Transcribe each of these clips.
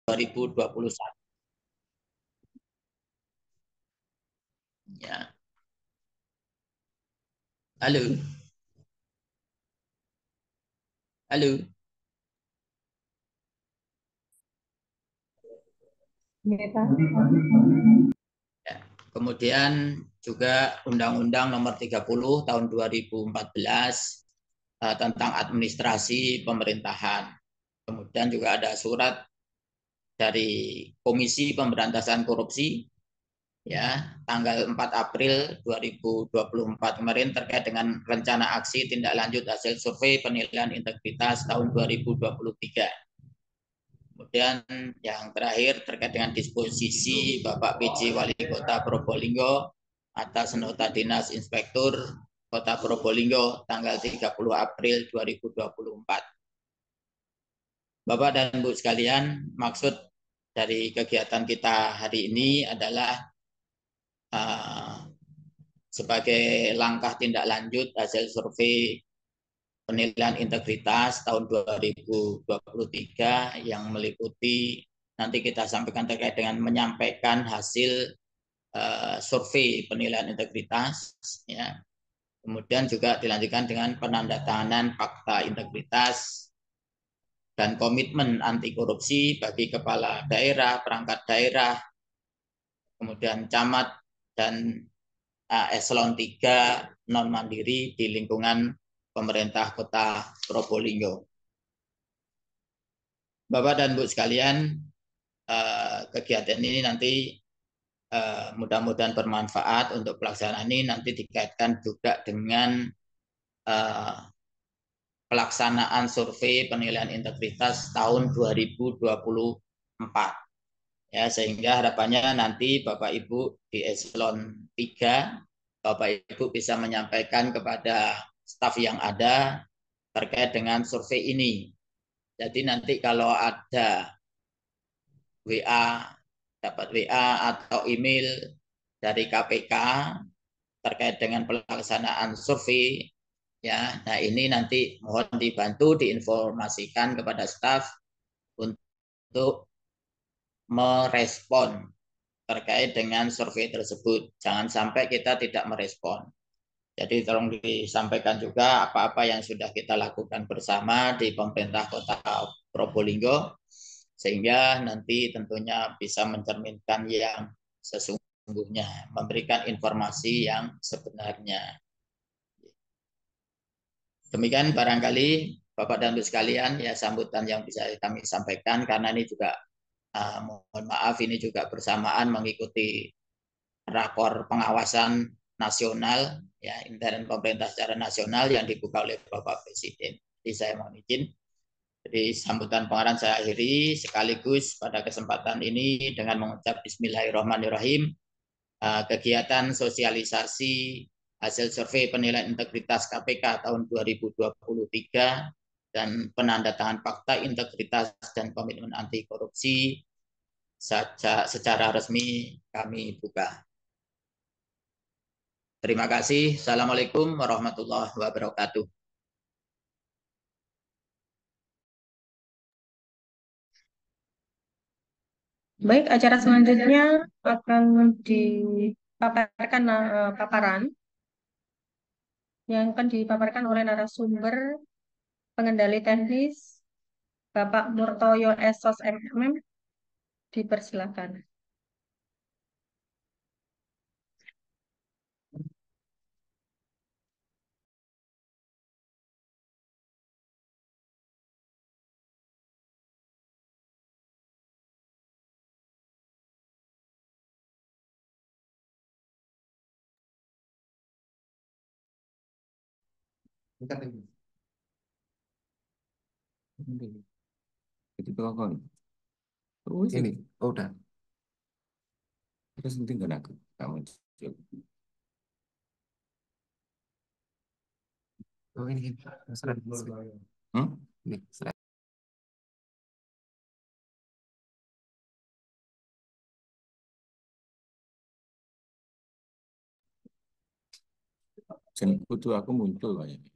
2021. Ya. Halo. Halo. Ya. Kemudian juga Undang-Undang Nomor 30 Tahun 2014 tentang administrasi pemerintahan. Kemudian juga ada surat dari Komisi Pemberantasan Korupsi ya tanggal 4 April 2024 kemarin terkait dengan rencana aksi tindak lanjut hasil survei penilaian integritas tahun 2023. Kemudian yang terakhir terkait dengan disposisi Bapak PJ Wali Kota Probolinggo atas nota dinas Inspektur Kota Probolinggo tanggal 30 April 2024. Bapak dan Bu sekalian, maksud dari kegiatan kita hari ini adalah sebagai langkah tindak lanjut hasil survei penilaian integritas tahun 2023 yang meliputi nanti kita sampaikan terkait dengan menyampaikan hasil survei penilaian integritas ya. Kemudian juga dilanjutkan dengan penandatanganan fakta integritas dan komitmen anti korupsi bagi kepala daerah, perangkat daerah, kemudian camat dan eselon 3 non mandiri di lingkungan pemerintah Kota Probolinggo. Bapak dan Bu sekalian, kegiatan ini nanti mudah-mudahan bermanfaat untuk pelaksanaan ini nanti dikaitkan juga dengan pelaksanaan survei penilaian integritas tahun 2024. Ya, sehingga harapannya nanti Bapak Ibu di eselon 3 Bapak Ibu bisa menyampaikan kepada staf yang ada terkait dengan survei ini. Jadi nanti kalau ada WA, dapat WA atau email dari KPK terkait dengan pelaksanaan survei, ya, nah ini nanti mohon dibantu diinformasikan kepada staf untuk merespon terkait dengan survei tersebut. Jangan sampai kita tidak merespon. Jadi tolong disampaikan juga apa-apa yang sudah kita lakukan bersama di pemerintah Kota Probolinggo sehingga nanti tentunya bisa mencerminkan yang sesungguhnya, memberikan informasi yang sebenarnya. Demikian barangkali Bapak dan Ibu sekalian ya sambutan yang bisa kami sampaikan karena ini juga mohon maaf ini juga bersamaan mengikuti rakor pengawasan nasional ya intern pemerintah secara nasional yang dibuka oleh Bapak Presiden. Jadi saya mohon izin. Jadi sambutan pengarang saya akhiri sekaligus pada kesempatan ini dengan mengucap Bismillahirrahmanirrahim. Kegiatan sosialisasi hasil survei penilaian integritas KPK tahun 2023 dan penandatangan fakta integritas dan komitmen anti korupsi secara resmi kami buka. Terima kasih. Assalamualaikum warahmatullahi wabarakatuh. Baik, acara selanjutnya akan dipaparkan paparan yang akan dipaparkan oleh narasumber pengendali teknis Bapak Murtoyo Esos MM. Dipersilakan. Itu telepon. Oh, ini. Oh, udah. Terus nanti nggak aku. Kamu. Oh, ini. Ini. Jadi kudu aku muncul lah ini.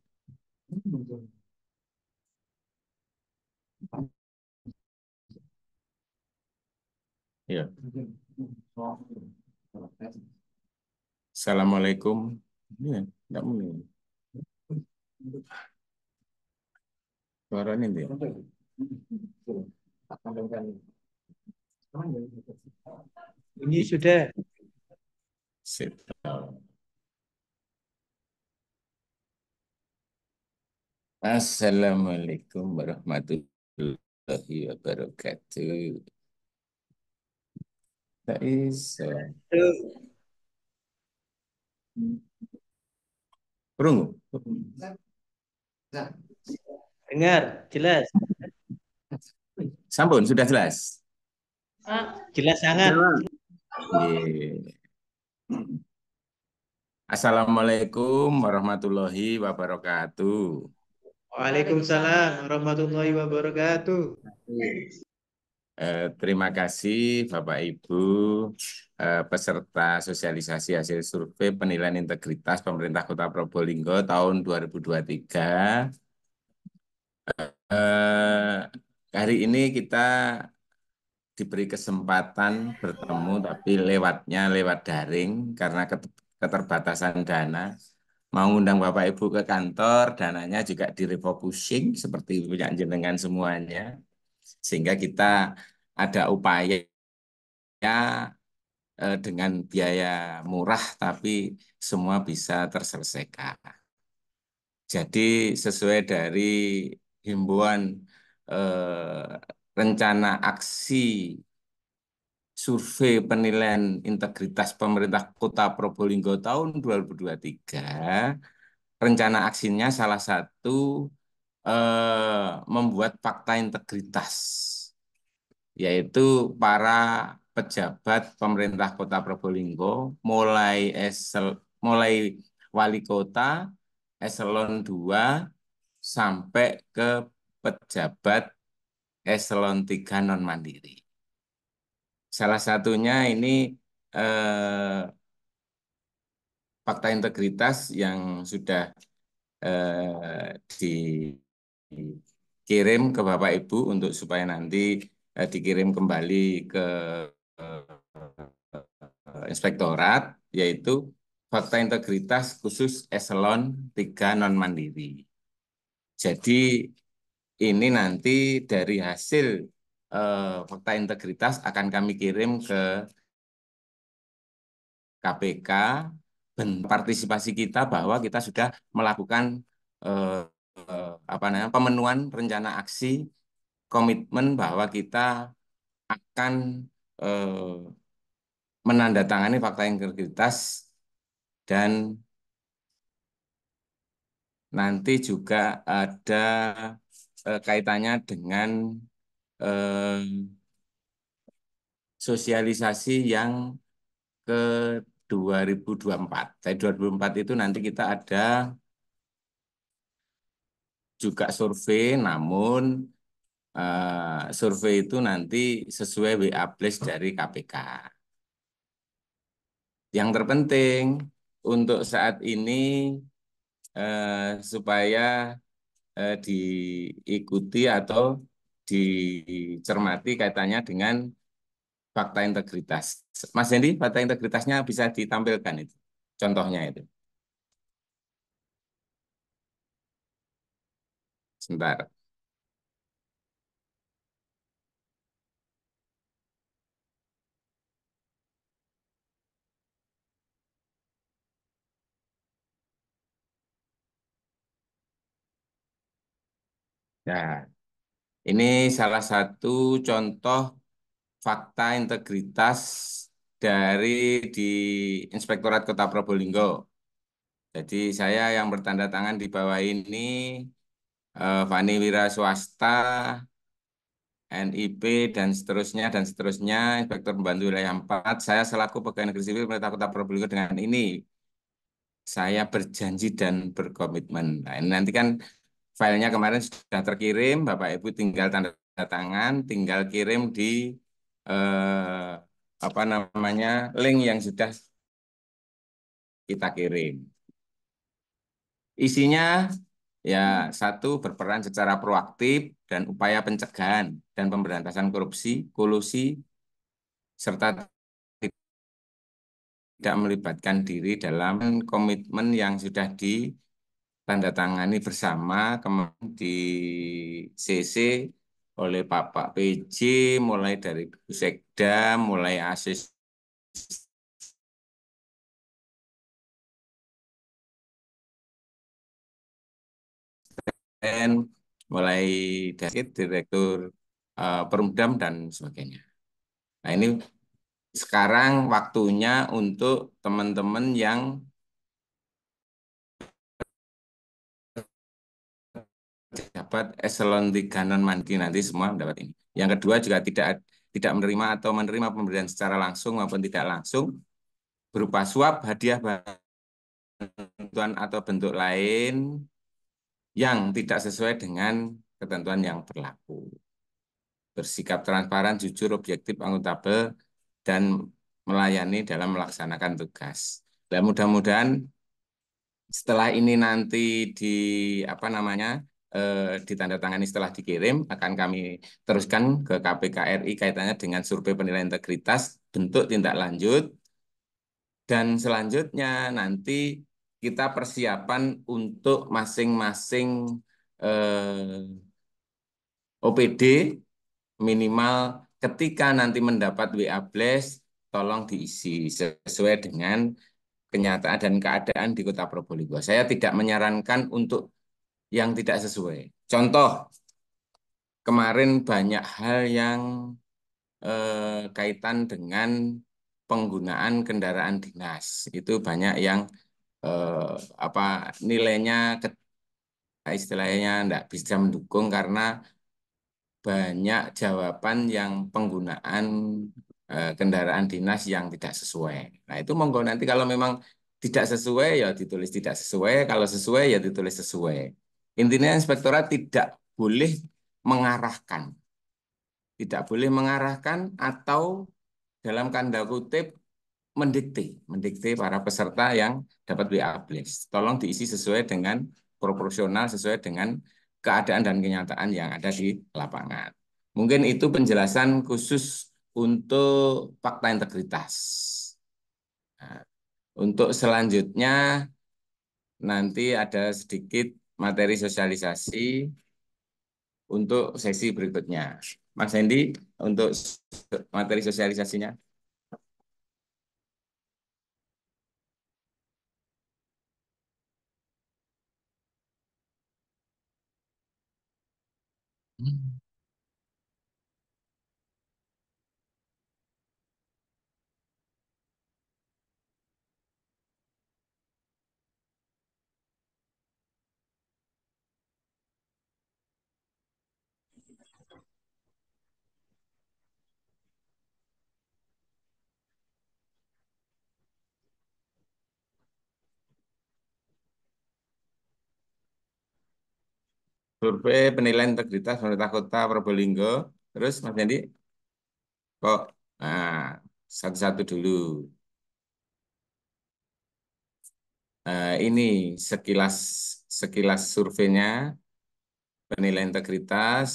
Ya. Assalamualaikum. Ya, enggak mulai. Suaranya dia. Ini sudah. Sip. Assalamualaikum warahmatullahi wabarakatuh. Tak bisa. Perunggu. Dengar, jelas. Sampun, sudah jelas. Jelas sangat. Nggih. Assalamualaikum warahmatullahi wabarakatuh. Waalaikumsalam warahmatullahi wabarakatuh. Terima kasih Bapak Ibu peserta sosialisasi hasil survei penilaian integritas pemerintah Kota Probolinggo tahun 2023. Hari ini kita diberi kesempatan bertemu tapi lewat daring karena keterbatasan dana. Mau undang Bapak Ibu ke kantor, dananya juga direfocusing seperti punya jenengan semuanya. Sehingga kita ada upaya dengan biaya murah tapi semua bisa terselesaikan. Jadi sesuai dari himbauan rencana aksi survei penilaian integritas pemerintah Kota Probolinggo tahun 2023, rencana aksinya salah satu membuat fakta integritas, yaitu para pejabat pemerintah Kota Probolinggo mulai wali kota, eselon 2 sampai ke pejabat eselon 3 non mandiri. Salah satunya ini fakta integritas yang sudah dikirim ke Bapak Ibu untuk supaya nanti dikirim kembali ke inspektorat, yaitu fakta integritas khusus eselon 3 non mandiri. Jadi ini nanti dari hasil fakta integritas akan kami kirim ke KPK, partisipasi kita bahwa kita sudah melakukan pemenuhan rencana aksi, komitmen bahwa kita akan menandatangani fakta integritas dan nanti juga ada kaitannya dengan sosialisasi yang ke 2024. Dari 2024 itu nanti kita ada juga survei, namun survei itu nanti sesuai WA Plus dari KPK. Yang terpenting untuk saat ini supaya diikuti atau dicermati kaitannya dengan fakta integritas. Mas Hendy, fakta integritasnya bisa ditampilkan itu, contohnya itu. Sebentar. Nah, ini salah satu contoh fakta integritas dari di Inspektorat Kota Probolinggo. Jadi saya yang bertanda tangan di bawah ini Fani Wira Swasta, NIP dan seterusnya, Inspektur Pembantu Wilayah 4. Saya selaku Pegawai Negeri Sipil Pemerintah Kota Probolinggo dengan ini saya berjanji dan berkomitmen. Nah, ini nanti kan filenya kemarin sudah terkirim, Bapak Ibu tinggal tanda tangan, tinggal kirim di link yang sudah kita kirim. Isinya ya satu, berperan secara proaktif dan upaya pencegahan dan pemberantasan korupsi, kolusi, serta tidak melibatkan diri dalam komitmen yang sudah ditandatangani bersama kemarin di CC oleh Bapak PJ, mulai dari Bu Sekda, mulai asisten, mulai dari Direktur Perumdam dan sebagainya. Nah, ini sekarang waktunya untuk teman-teman yang dapat eselon 3 non mandiri nanti semua mendapat ini. Yang kedua juga tidak menerima atau menerima pemberian secara langsung maupun tidak langsung berupa suap, hadiah, bantuan atau bentuk lain yang tidak sesuai dengan ketentuan yang berlaku. Bersikap transparan, jujur, objektif, akuntabel, dan melayani dalam melaksanakan tugas. Dan mudah-mudahan setelah ini nanti di apa namanya ditandatangani setelah dikirim, akan kami teruskan ke KPK RI kaitannya dengan survei penilaian integritas, bentuk tindak lanjut, dan selanjutnya nanti kita persiapan untuk masing-masing OPD minimal ketika nanti mendapat WA Blast, tolong diisi sesuai dengan kenyataan dan keadaan di Kota Probolinggo. Saya tidak menyarankan untuk yang tidak sesuai. Contoh, kemarin banyak hal yang kaitan dengan penggunaan kendaraan dinas. Itu banyak yang apa nilainya istilahnya tidak bisa mendukung karena banyak jawaban yang penggunaan kendaraan dinas yang tidak sesuai. Nah, itu monggo nanti kalau memang tidak sesuai ya ditulis tidak sesuai, kalau sesuai ya ditulis sesuai. Intinya inspektorat tidak boleh mengarahkan. Tidak boleh mengarahkan atau dalam tanda kutip mendikte para peserta yang dapat WA Blast. Tolong diisi sesuai dengan proporsional, sesuai dengan keadaan dan kenyataan yang ada di lapangan. Mungkin itu penjelasan khusus untuk fakta integritas. Nah, untuk selanjutnya nanti ada sedikit materi sosialisasi untuk sesi berikutnya. Mas Hendy, untuk materi sosialisasinya. Survei penilaian integritas pemerintah Kota Probolinggo. Terus Mas Hendy, kok nah, satu-satu dulu. Ini sekilas sekilas surveinya penilaian integritas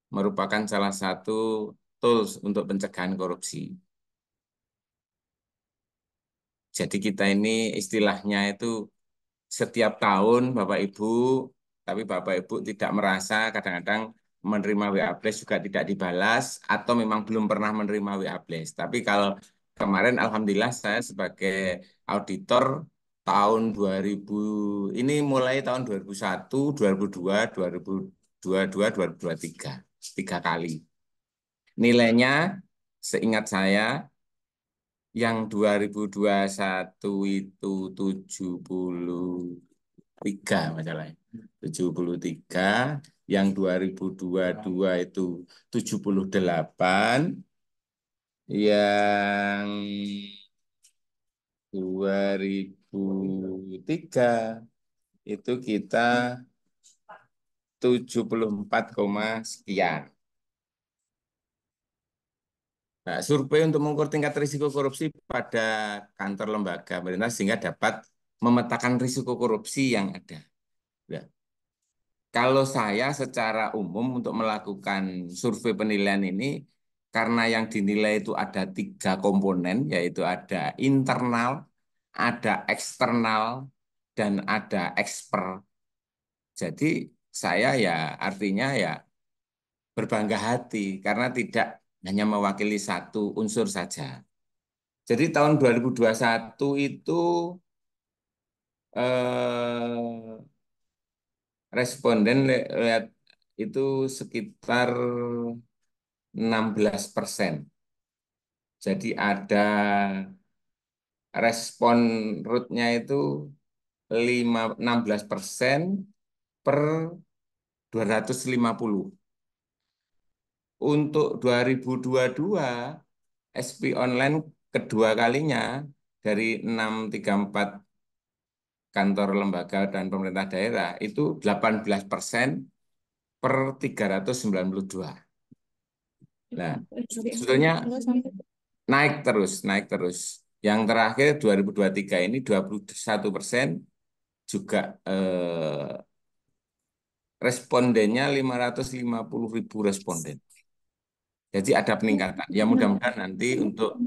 merupakan salah satu tools untuk pencegahan korupsi. Jadi kita ini istilahnya itu setiap tahun Bapak Ibu, tapi Bapak Ibu tidak merasa kadang-kadang menerima WA Blast juga tidak dibalas atau memang belum pernah menerima WA Blast. Tapi kalau kemarin Alhamdulillah saya sebagai auditor tahun 2000 ini mulai tahun 2001, 2002, 2022, 2023, 3 kali. Nilainya seingat saya yang 2021 itu 73 masalahnya. 73, yang 2022 itu 78, yang 2003 itu kita 74, sekian. Nah, survei untuk mengukur tingkat risiko korupsi pada kantor lembaga pemerintah sehingga dapat memetakan risiko korupsi yang ada. Ya. Kalau saya secara umum untuk melakukan survei penilaian ini karena yang dinilai itu ada 3 komponen, yaitu ada internal, ada eksternal, dan ada eksper. Jadi saya ya artinya ya berbangga hati karena tidak hanya mewakili satu unsur saja. Jadi tahun 2021 itu eh, responden lihat itu sekitar 16%. Jadi ada respon rootnya itu 16% per 250. Untuk 2022 SP online kedua kalinya dari 634 kantor lembaga dan pemerintah daerah itu 18% per 392. Nah, sebetulnya naik terus, naik terus. Yang terakhir 2023 ini 21%, juga respondennya 550.000 responden. Jadi ada peningkatan. Ya mudah-mudahan nanti untuk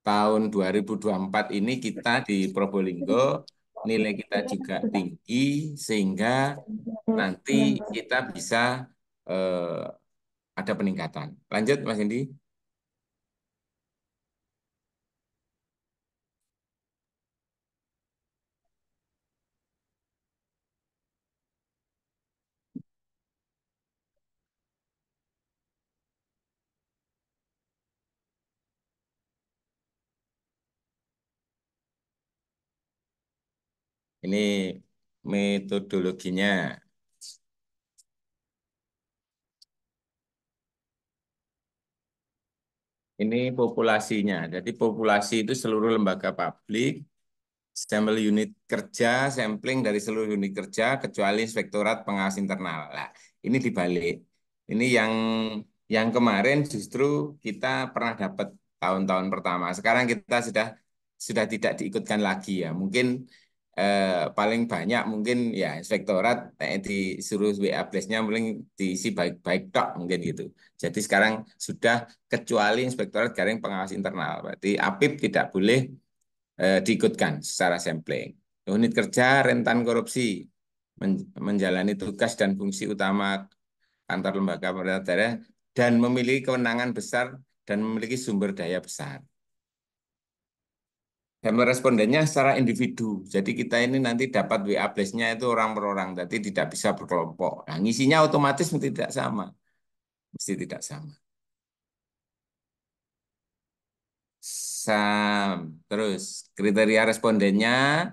tahun 2024 ini kita di Probolinggo nilai kita juga tinggi sehingga nanti kita bisa eh, ada peningkatan. Lanjut Mas Indi. Ini metodologinya. Ini populasinya. Jadi populasi itu seluruh lembaga publik, sampel unit kerja, sampling dari seluruh unit kerja kecuali Inspektorat Pengawas Internal. Nah, ini dibalik. Ini yang kemarin justru kita pernah dapat tahun-tahun pertama. Sekarang kita sudah tidak diikutkan lagi ya. Mungkin paling banyak mungkin ya Inspektorat disuruh WA Blast-nya mungkin diisi baik-baik tok mungkin gitu. Jadi sekarang sudah kecuali Inspektorat Garing Pengawas Internal. Berarti APIP tidak boleh diikutkan secara sampling. Unit kerja rentan korupsi, menjalani tugas dan fungsi utama kantor lembaga pemerintah daerah, dan memiliki kewenangan besar dan memiliki sumber daya besar. Sampel respondennya secara individu. Jadi kita ini nanti dapat WA Blast-nya itu orang per orang, jadi tidak bisa berkelompok. Nah, ngisinya otomatis mesti tidak sama. Mesti tidak sama. Terus kriteria respondennya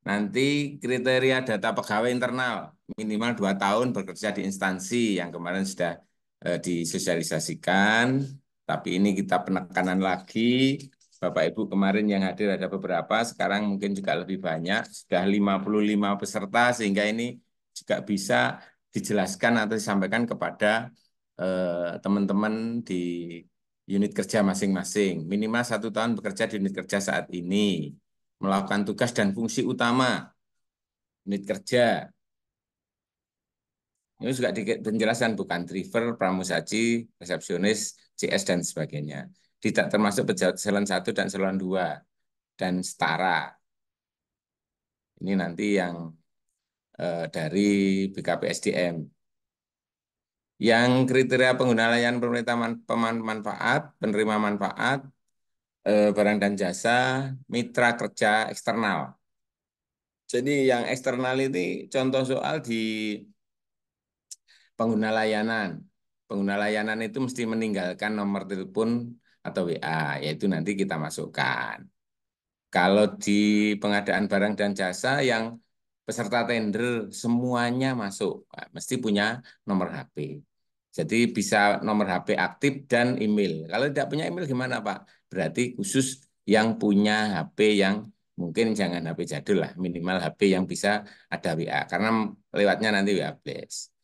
nanti kriteria data pegawai internal minimal 2 tahun bekerja di instansi yang kemarin sudah disosialisasikan. Tapi ini kita penekanan lagi. Bapak Ibu kemarin yang hadir ada beberapa, sekarang mungkin juga lebih banyak. Sudah 55 peserta sehingga ini juga bisa dijelaskan atau disampaikan kepada teman-teman di unit kerja masing-masing. Minimal 1 tahun bekerja di unit kerja saat ini, melakukan tugas dan fungsi utama unit kerja. Ini juga dijelaskan bukan driver, pramusaji, resepsionis, CS dan sebagainya. Tidak termasuk pejabat eselon 1 dan eselon 2 dan setara. Ini nanti yang dari BKPSDM. Yang kriteria pengguna layanan pemerintah pemanfaat, penerima manfaat, barang dan jasa, mitra kerja eksternal. Jadi yang eksternal ini contoh soal di pengguna layanan. Pengguna layanan itu mesti meninggalkan nomor telepon atau WA, yaitu nanti kita masukkan. Kalau di pengadaan barang dan jasa yang peserta tender semuanya masuk, mesti punya nomor HP. Jadi bisa nomor HP aktif dan email. Kalau tidak punya email gimana Pak? Berarti khusus yang punya HP yang mungkin jangan HP jadul lah, minimal HP yang bisa ada WA, karena lewatnya nanti WA Blast.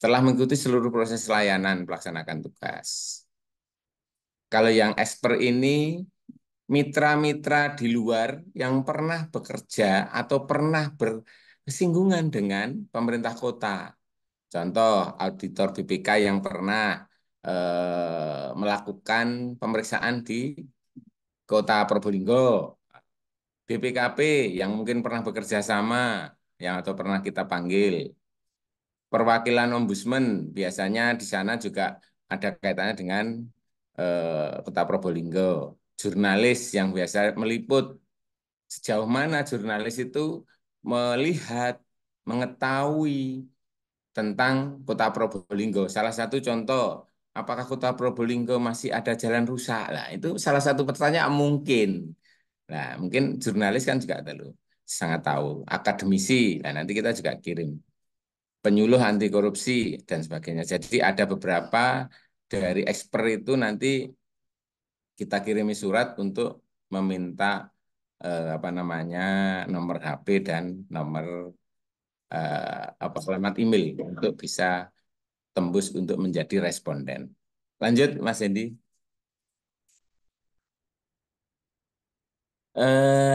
Telah mengikuti seluruh proses layanan pelaksanakan tugas. Kalau yang expert ini mitra-mitra di luar yang pernah bekerja atau pernah bersinggungan dengan pemerintah kota. Contoh auditor BPK yang pernah, melakukan pemeriksaan di Kota Probolinggo. BPKP yang mungkin pernah bekerja sama, yang atau pernah kita panggil. Perwakilan Ombudsman biasanya di sana juga ada kaitannya dengan Kota Probolinggo. Jurnalis yang biasa meliput, sejauh mana jurnalis itu melihat, mengetahui tentang Kota Probolinggo. Salah satu contoh, apakah Kota Probolinggo masih ada jalan rusak? Lah, itu salah satu pertanyaan mungkin. Nah, mungkin jurnalis kan juga tahu, sangat tahu. Akademisi, nah nanti kita juga kirim. Penyuluh anti korupsi, dan sebagainya. Jadi ada beberapa dari expert itu nanti kita kirimi surat untuk meminta apa namanya nomor HP dan nomor apa alamat email untuk bisa tembus untuk menjadi responden. Lanjut, Mas Hendy.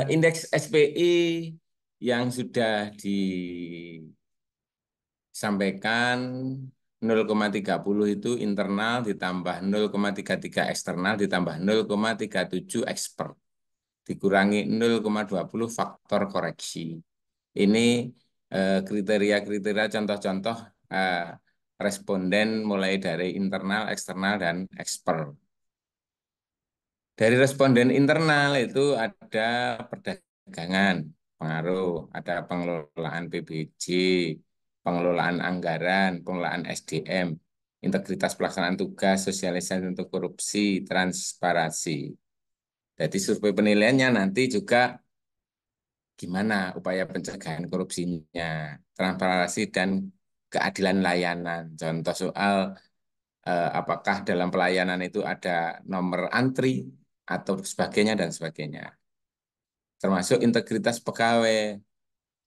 Indeks SPI yang sudah disampaikan 0,30 itu internal ditambah 0,33 eksternal ditambah 0,37 ekspert dikurangi 0,20 faktor koreksi. Ini kriteria-kriteria contoh-contoh responden mulai dari internal, eksternal, dan ekspert. Dari responden internal itu ada perdagangan, pengaruh, ada pengelolaan PBJ, pengelolaan anggaran, pengelolaan SDM, integritas pelaksanaan tugas, sosialisasi untuk korupsi, transparansi. Jadi survei penilaiannya nanti juga gimana upaya pencegahan korupsinya, transparansi dan keadilan layanan. Contoh soal apakah dalam pelayanan itu ada nomor antri atau sebagainya dan sebagainya. Termasuk integritas pegawai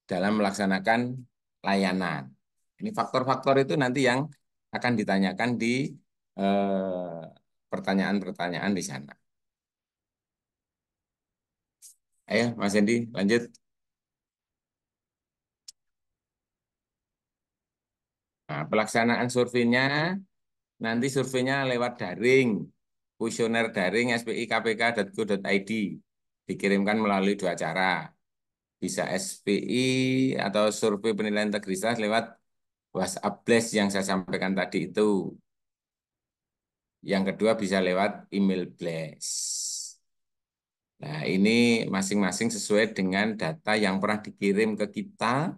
dalam melaksanakan layanan. Ini faktor-faktor itu nanti yang akan ditanyakan di pertanyaan-pertanyaan di sana. Ayo, Mas Hendy, lanjut. Nah, pelaksanaan surveinya, nanti surveinya lewat daring, kuesioner daring spikpk.go.id, dikirimkan melalui 2 cara. Bisa SPI atau survei penilaian integritas lewat WhatsApp Blast yang saya sampaikan tadi itu. Yang kedua bisa lewat email Blast. Nah, ini masing-masing sesuai dengan data yang pernah dikirim ke kita,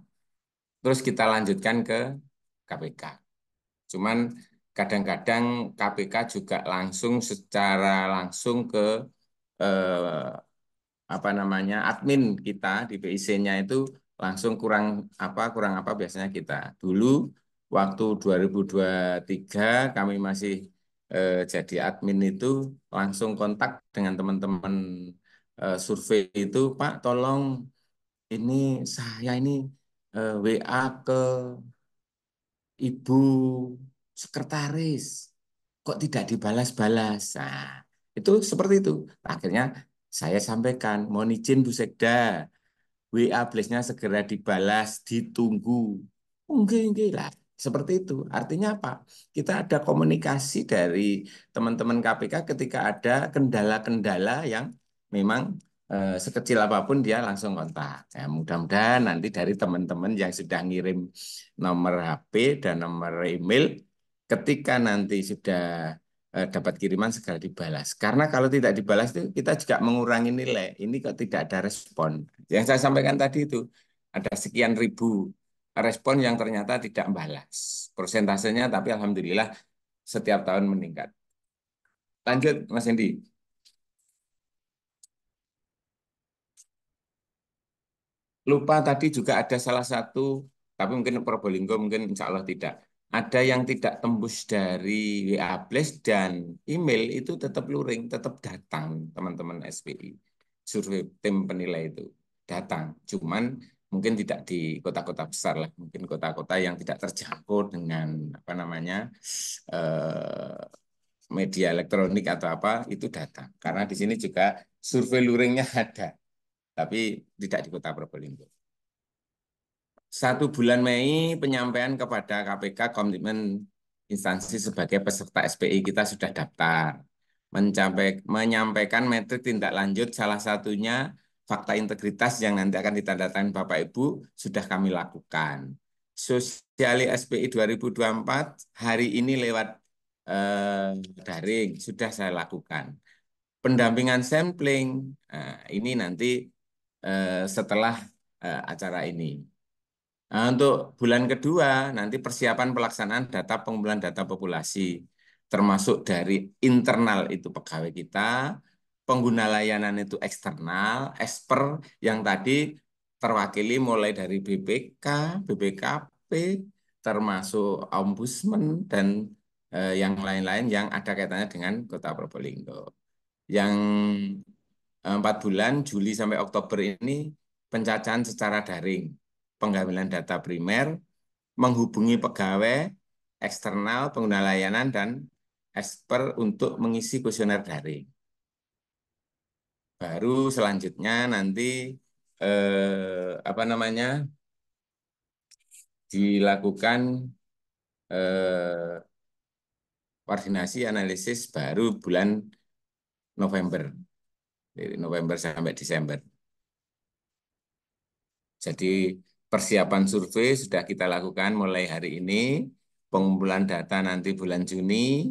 terus kita lanjutkan ke KPK. Cuman kadang-kadang KPK juga langsung secara langsung ke apa namanya admin kita di PIC-nya itu langsung kurang apa biasanya kita. Dulu waktu 2023 kami masih jadi admin itu langsung kontak dengan teman-teman survei itu, Pak, tolong ini saya ini WA ke Ibu sekretaris, kok tidak dibalas-balas. Nah, itu seperti itu. Akhirnya saya sampaikan, mohon izin Bu Sekda, WA Blast-nya segera dibalas, ditunggu. Enggak lah. Seperti itu. Artinya apa? Kita ada komunikasi dari teman-teman KPK ketika ada kendala-kendala yang memang sekecil apapun dia langsung kontak. Ya, mudah-mudahan nanti dari teman-teman yang sudah ngirim nomor HP dan nomor email, ketika nanti sudah dapat kiriman segera dibalas. Karena kalau tidak dibalas itu kita juga mengurangi nilai. Ini kok tidak ada respon. Yang saya sampaikan tadi itu ada sekian ribu respon yang ternyata tidak balas. Persentasenya tapi alhamdulillah setiap tahun meningkat. Lanjut Mas Hendy. Lupa tadi juga ada salah satu, tapi mungkin Probolinggo mungkin insya Allah tidak. Ada yang tidak tembus dari WA Blast dan email itu tetap luring, tetap datang teman-teman SPI. Survei tim penilai itu datang. Cuman mungkin tidak di kota-kota besar lah, mungkin kota-kota yang tidak terjangkau dengan apa namanya media elektronik atau apa itu datang. Karena di sini juga survei luringnya ada, tapi tidak di kota Probolinggo. 1 bulan Mei penyampaian kepada KPK komitmen instansi sebagai peserta SPI kita sudah daftar. Menyampaikan metrik tindak lanjut salah satunya fakta integritas yang nanti akan ditandatangani Bapak Ibu sudah kami lakukan. Sosiali SPI 2024 hari ini lewat daring sudah saya lakukan. Pendampingan sampling ini nanti setelah acara ini. Nah, untuk bulan kedua, nanti persiapan pelaksanaan data pengumpulan data populasi, termasuk dari internal itu pegawai kita, pengguna layanan itu eksternal, eksper yang tadi terwakili mulai dari BPK, BPKP, termasuk Ombudsman, dan yang lain-lain yang ada kaitannya dengan Kota Probolinggo. Yang 4 bulan, Juli sampai Oktober ini, pencacahan secara daring pengambilan data primer, menghubungi pegawai, eksternal, pengguna layanan, dan eksper untuk mengisi kuesioner daring. Baru selanjutnya nanti dilakukan koordinasi analisis baru bulan November, dari November sampai Desember. Jadi persiapan survei sudah kita lakukan mulai hari ini, pengumpulan data nanti bulan Juni,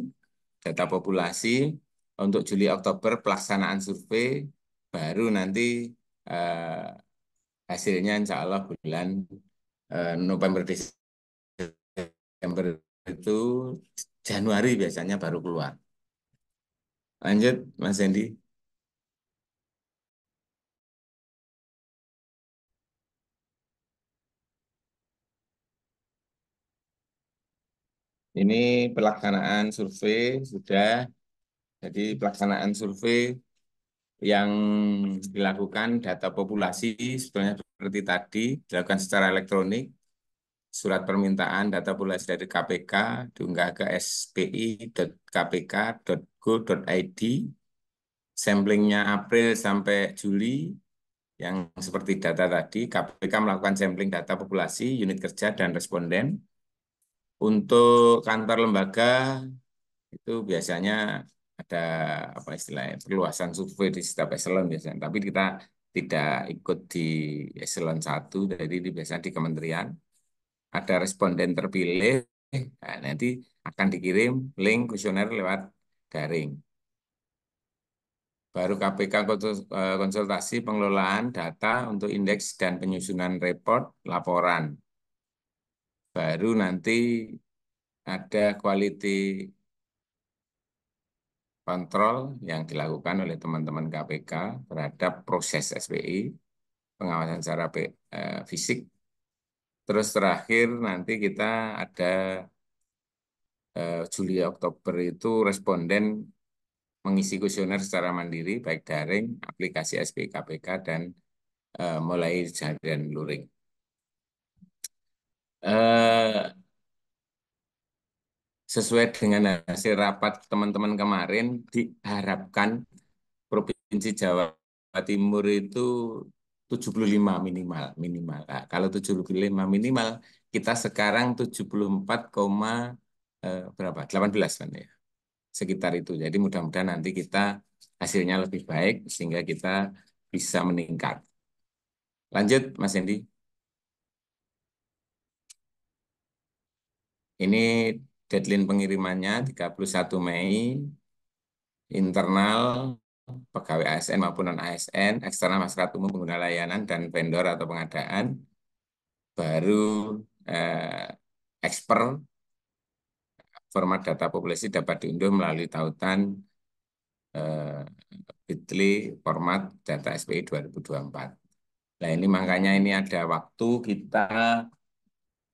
data populasi, untuk Juli Oktober pelaksanaan survei, baru nanti hasilnya insya Allah bulan November Desember itu Januari biasanya baru keluar. Lanjut Mas Hendy. Ini pelaksanaan survei sudah. Jadi pelaksanaan survei yang dilakukan data populasi sebenarnya seperti tadi dilakukan secara elektronik. Surat permintaan data populasi dari KPK diunggah ke spi.kpk.go.id. Samplingnya April sampai Juli yang seperti data tadi, KPK melakukan sampling data populasi, unit kerja, dan responden. Untuk kantor lembaga itu biasanya ada apa istilahnya perluasan survei di setiap eselon biasanya, tapi kita tidak ikut di eselon 1, jadi biasanya di kementerian ada responden terpilih, nah, nanti akan dikirim link kuesioner lewat daring. Baru KPK konsultasi pengelolaan data untuk indeks dan penyusunan report laporan. Baru nanti ada quality kontrol yang dilakukan oleh teman-teman KPK terhadap proses SPI, pengawasan secara fisik. Terus terakhir nanti kita ada Juli Oktober itu responden mengisi kuesioner secara mandiri, baik daring, aplikasi SPI KPK, dan mulai dan luring. Sesuai dengan hasil rapat teman-teman kemarin, diharapkan Provinsi Jawa Timur itu 75 minimal. Nah, kalau 75 minimal, kita sekarang 74, berapa? 18 kan ya. Sekitar itu. Jadi mudah-mudahan nanti kita hasilnya lebih baik sehingga kita bisa meningkat. Lanjut, Mas Hendy. Ini deadline pengirimannya 31 Mei. Internal pegawai ASN maupun non-ASN, eksternal masyarakat umum pengguna layanan dan vendor atau pengadaan, baru eksper format data populasi dapat diunduh melalui tautan Bitly format data SPI 2024. Nah ini makanya ini ada waktu kita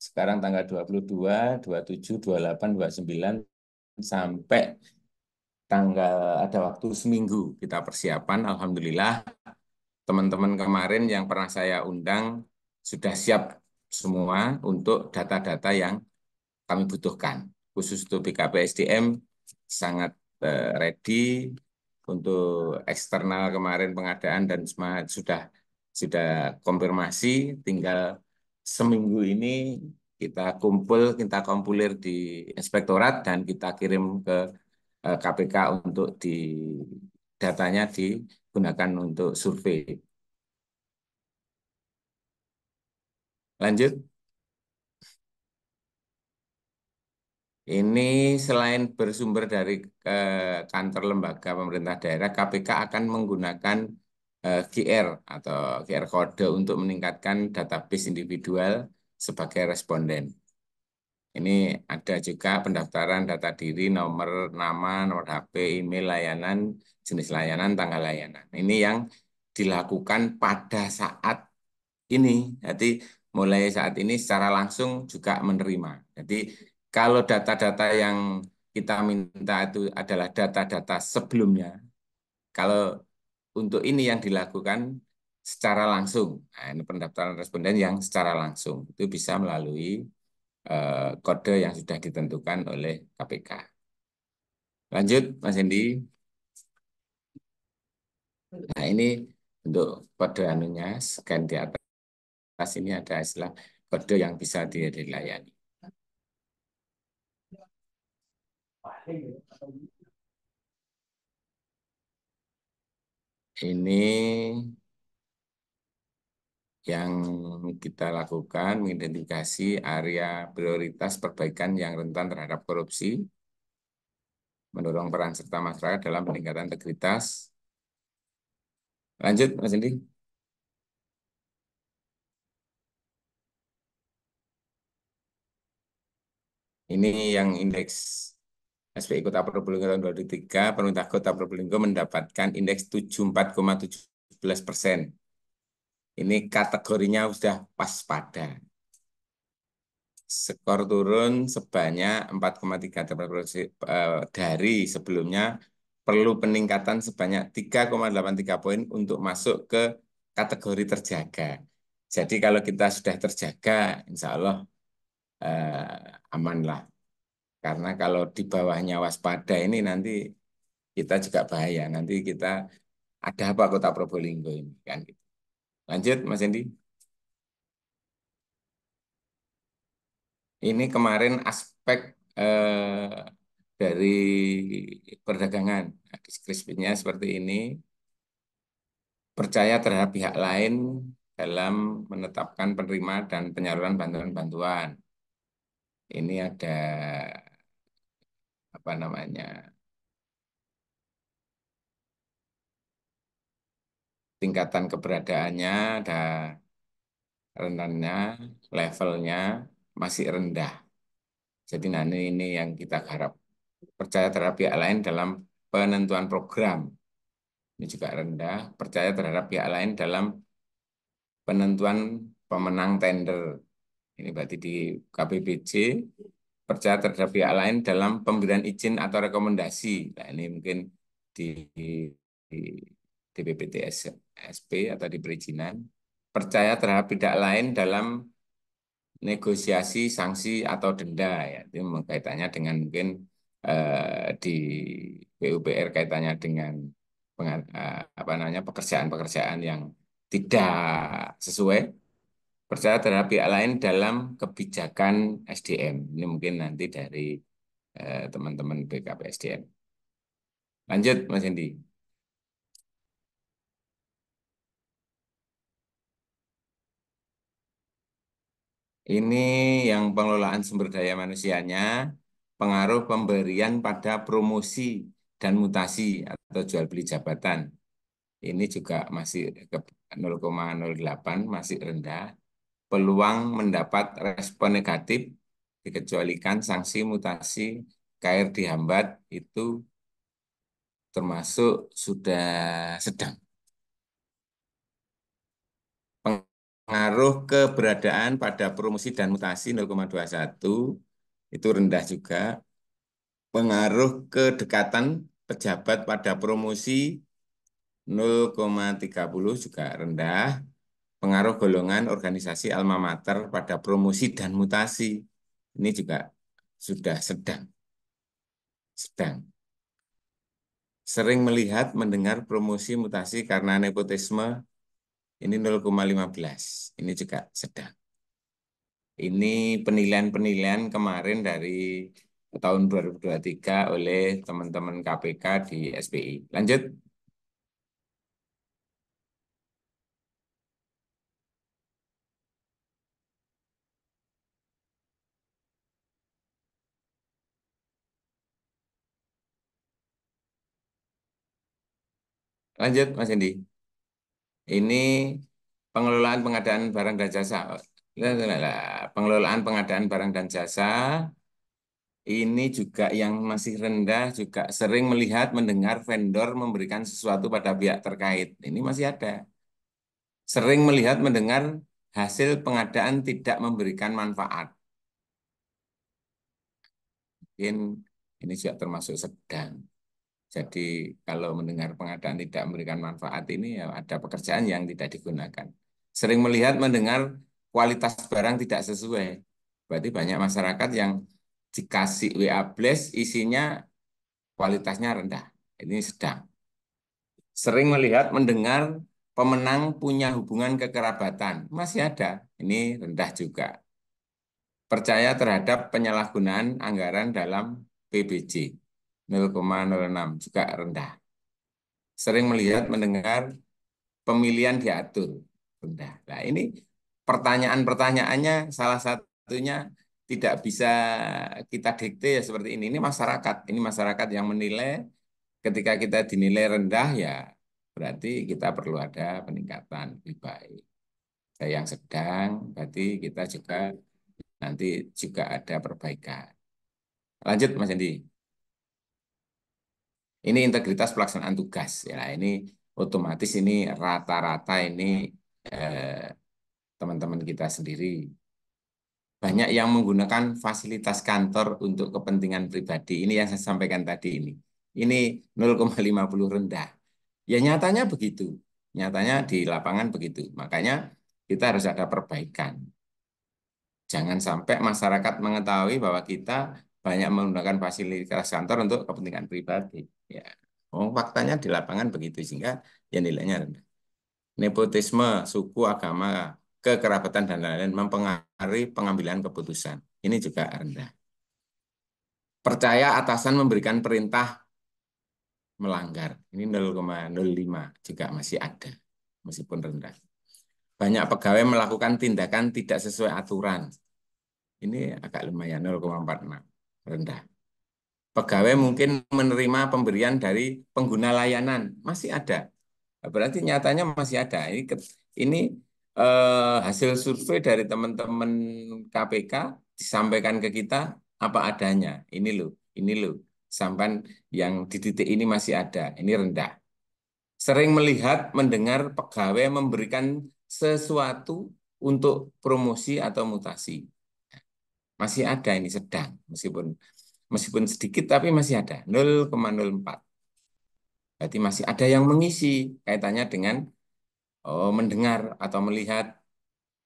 sekarang tanggal 22, 27, 28, 29 sampai ada waktu seminggu kita persiapan. Alhamdulillah teman-teman kemarin yang pernah saya undang sudah siap semua untuk data-data yang kami butuhkan. Khusus untuk BKP SDM sangat ready. Untuk eksternal kemarin pengadaan dan sudah konfirmasi, tinggal seminggu ini kita kita kumpulir di inspektorat dan kita kirim ke KPK untuk datanya digunakan untuk survei. Lanjut. Ini selain bersumber dari kantor lembaga pemerintah daerah, KPK akan menggunakan QR atau QR kode untuk meningkatkan database individual sebagai responden. Ini ada juga pendaftaran data diri, nomor nama, nomor HP, email layanan, jenis layanan, tanggal layanan. Ini yang dilakukan pada saat ini. Jadi mulai saat ini secara langsung juga menerima. Jadi kalau data-data yang kita minta itu adalah data-data sebelumnya, kalau untuk ini yang dilakukan secara langsung, nah, ini pendaftaran responden yang secara langsung, itu bisa melalui kode yang sudah ditentukan oleh KPK. Lanjut, Mas Hendi. Nah, ini untuk kode anunya, scan di atas ini ada istilah kode yang bisa dilayani. Ini yang kita lakukan mengidentifikasi area prioritas perbaikan yang rentan terhadap korupsi, mendorong peran serta masyarakat dalam peningkatan integritas. Lanjut, Mas Indi. Ini yang indeks SPI Kota Probolinggo tahun 2003, pemerintah Kota Probolinggo mendapatkan indeks 74,17%. Ini kategorinya sudah waspada. Skor turun sebanyak 4,3 dari sebelumnya, perlu peningkatan sebanyak 3,83 poin untuk masuk ke kategori terjaga. Jadi kalau kita sudah terjaga, insya Allah aman lah. Karena kalau di bawahnya waspada ini nanti kita juga bahaya. Nanti kita ada apa Kota Probolinggo ini kan? Lanjut, Mas Hendi. Ini kemarin aspek dari perdagangan. Nah, deskripsinya seperti ini. Percaya terhadap pihak lain dalam menetapkan penerima dan penyaluran bantuan-bantuan. Ini ada apa namanya? Tingkatan keberadaannya, ada rendahnya, levelnya masih rendah. Jadi nanti ini yang kita garap. Percaya terhadap pihak lain dalam penentuan program. Ini juga rendah. Percaya terhadap pihak lain dalam penentuan pemenang tender. Ini berarti di KPBJ. Percaya terhadap pihak lain dalam pemberian izin atau rekomendasi. Nah, ini mungkin di DPPT SP atau di perizinan. Percaya terhadap pihak lain dalam negosiasi sanksi atau denda, ya itu kaitannya dengan mungkin di PUPR kaitannya dengan apa namanya pekerjaan-pekerjaan yang tidak sesuai. Percaya terhadap pihak lain dalam kebijakan SDM. Ini mungkin nanti dari teman-teman BKP SDM. Lanjut, Mas Hendi. Ini yang pengelolaan sumber daya manusianya, pengaruh pemberian pada promosi dan mutasi atau jual beli jabatan. Ini juga masih ke 0,08, masih rendah. Peluang mendapat respon negatif dikecualikan sanksi mutasi KR dihambat itu termasuk sudah sedang. Pengaruh keberadaan pada promosi dan mutasi 0,21 itu rendah juga. Pengaruh kedekatan pejabat pada promosi 0,30 juga rendah. Pengaruh golongan organisasi alma mater pada promosi dan mutasi ini juga sudah sedang. Sering melihat mendengar promosi mutasi karena nepotisme ini 0,15. Ini juga sedang. Ini penilaian-penilaian kemarin dari tahun 2023 oleh teman-teman KPK di SPI. Lanjut. Lanjut, Mas Indi. Ini pengelolaan pengadaan barang dan jasa. Pengelolaan pengadaan barang dan jasa ini juga yang masih rendah, juga sering melihat mendengar vendor memberikan sesuatu pada pihak terkait. Ini masih ada. Sering melihat mendengar hasil pengadaan tidak memberikan manfaat. Mungkin ini juga termasuk sedang. Jadi kalau mendengar pengadaan tidak memberikan manfaat ini ya ada pekerjaan yang tidak digunakan. Sering melihat mendengar kualitas barang tidak sesuai. Berarti banyak masyarakat yang dikasih WA Blast isinya kualitasnya rendah. Ini sedang. Sering melihat mendengar pemenang punya hubungan kekerabatan. Masih ada. Ini rendah juga. Percaya terhadap penyalahgunaan anggaran dalam PBJ 0,06 juga rendah. Sering melihat mendengar pemilihan diatur rendah. Nah, ini pertanyaan-pertanyaannya salah satunya tidak bisa kita dikte ya seperti ini. Ini masyarakat yang menilai. Ketika kita dinilai rendah ya berarti kita perlu ada peningkatan lebih baik. Yang sedang berarti kita juga nanti juga ada perbaikan. Lanjut Mas Andi. Ini integritas pelaksanaan tugas. Ya, ini otomatis ini rata-rata ini eh, teman-teman kita sendiri. Banyak yang menggunakan fasilitas kantor untuk kepentingan pribadi. Ini yang saya sampaikan tadi ini. Ini 0,50 rendah. Ya nyatanya begitu. Nyatanya di lapangan begitu. Makanya kita harus ada perbaikan. Jangan sampai masyarakat mengetahui bahwa kita banyak menggunakan fasilitas kantor untuk kepentingan pribadi. Ya, faktanya di lapangan begitu sehingga ya nilainya rendah. Nepotisme, suku, agama, kekerabatan dan lain-lain mempengaruhi pengambilan keputusan. Ini juga rendah. Percaya atasan memberikan perintah melanggar. Ini 0,05 juga masih ada, meskipun rendah. Banyak pegawai melakukan tindakan tidak sesuai aturan. Ini agak lumayan 0,46 rendah. Pegawai mungkin menerima pemberian dari pengguna layanan, masih ada. Berarti nyatanya masih ada. Ini hasil survei dari teman-teman KPK disampaikan ke kita apa adanya. Ini loh. Sampai yang di titik ini masih ada. Ini rendah. Sering melihat, mendengar pegawai memberikan sesuatu untuk promosi atau mutasi. Masih ada ini sedang, meskipun sedikit tapi masih ada 0,04. Berarti masih ada yang mengisi kaitannya dengan mendengar atau melihat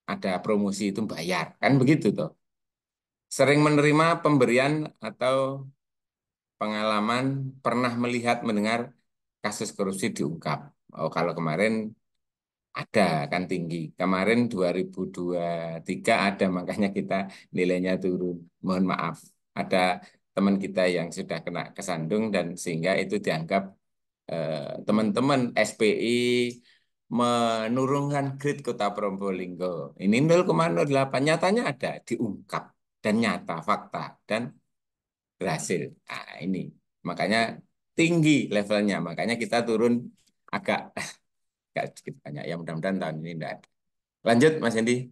ada promosi itu bayar. Kan begitu toh. Sering menerima pemberian atau pengalaman pernah melihat mendengar kasus korupsi diungkap. Oh, kalau kemarin ada kan tinggi. Kemarin 2023 ada makanya kita nilainya turun. Mohon maaf. Ada teman kita yang sudah kena kesandung dan sehingga itu dianggap teman-teman SPI menurunkan grade Kota Probolinggo. Ini 0,08 nyatanya ada diungkap dan nyata fakta dan berhasil. Nah, ini makanya tinggi levelnya. Makanya kita turun agak agak sedikit banyak. Ya mudah-mudahan tahun ini tidak ada. Lanjut Mas Hendi.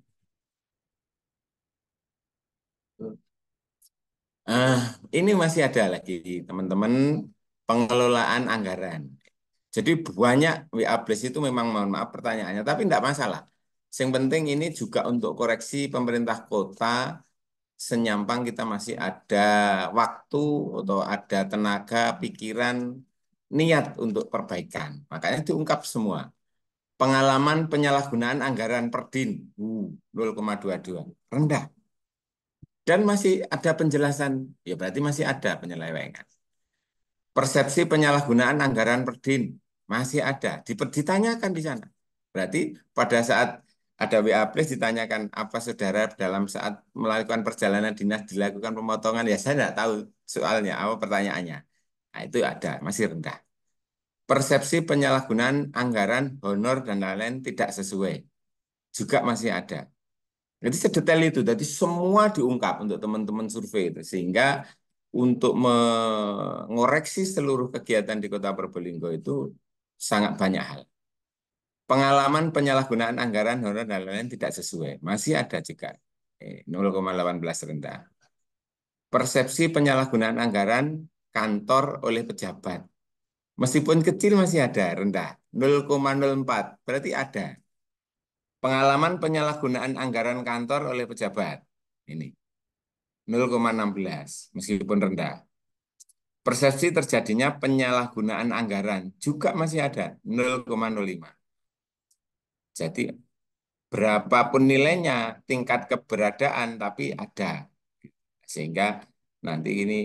Ini masih ada lagi teman-teman pengelolaan anggaran. Jadi banyak WA Blast itu memang mohon maaf pertanyaannya, tapi tidak masalah. Yang penting ini juga untuk koreksi pemerintah kota, senyampang kita masih ada waktu atau ada tenaga, pikiran, niat untuk perbaikan. Makanya diungkap semua. Pengalaman penyalahgunaan anggaran Perdin 0,22 rendah. Dan masih ada penjelasan, ya berarti masih ada penyelewengan. Persepsi penyalahgunaan anggaran Perdin masih ada, ditanyakan di sana. Berarti pada saat ada WA Plus ditanyakan apa saudara dalam saat melakukan perjalanan dinas dilakukan pemotongan, ya saya tidak tahu soalnya, apa pertanyaannya. Nah, itu ada, masih rendah. Persepsi penyalahgunaan anggaran, honor, dan lain-lain tidak sesuai. Juga masih ada. Jadi sedetail itu, jadi semua diungkap untuk teman-teman survei itu. Sehingga untuk mengoreksi seluruh kegiatan di Kota Probolinggo itu sangat banyak hal. Pengalaman penyalahgunaan anggaran honor dan lain-lain tidak sesuai. Masih ada juga 0,18 rendah. Persepsi penyalahgunaan anggaran kantor oleh pejabat. Meskipun kecil masih ada rendah. 0,04 berarti ada. Pengalaman penyalahgunaan anggaran kantor oleh pejabat. Ini 0,16 meskipun rendah. Persepsi terjadinya penyalahgunaan anggaran juga masih ada 0,05. Jadi berapapun nilainya, tingkat keberadaan tapi ada. Sehingga nanti ini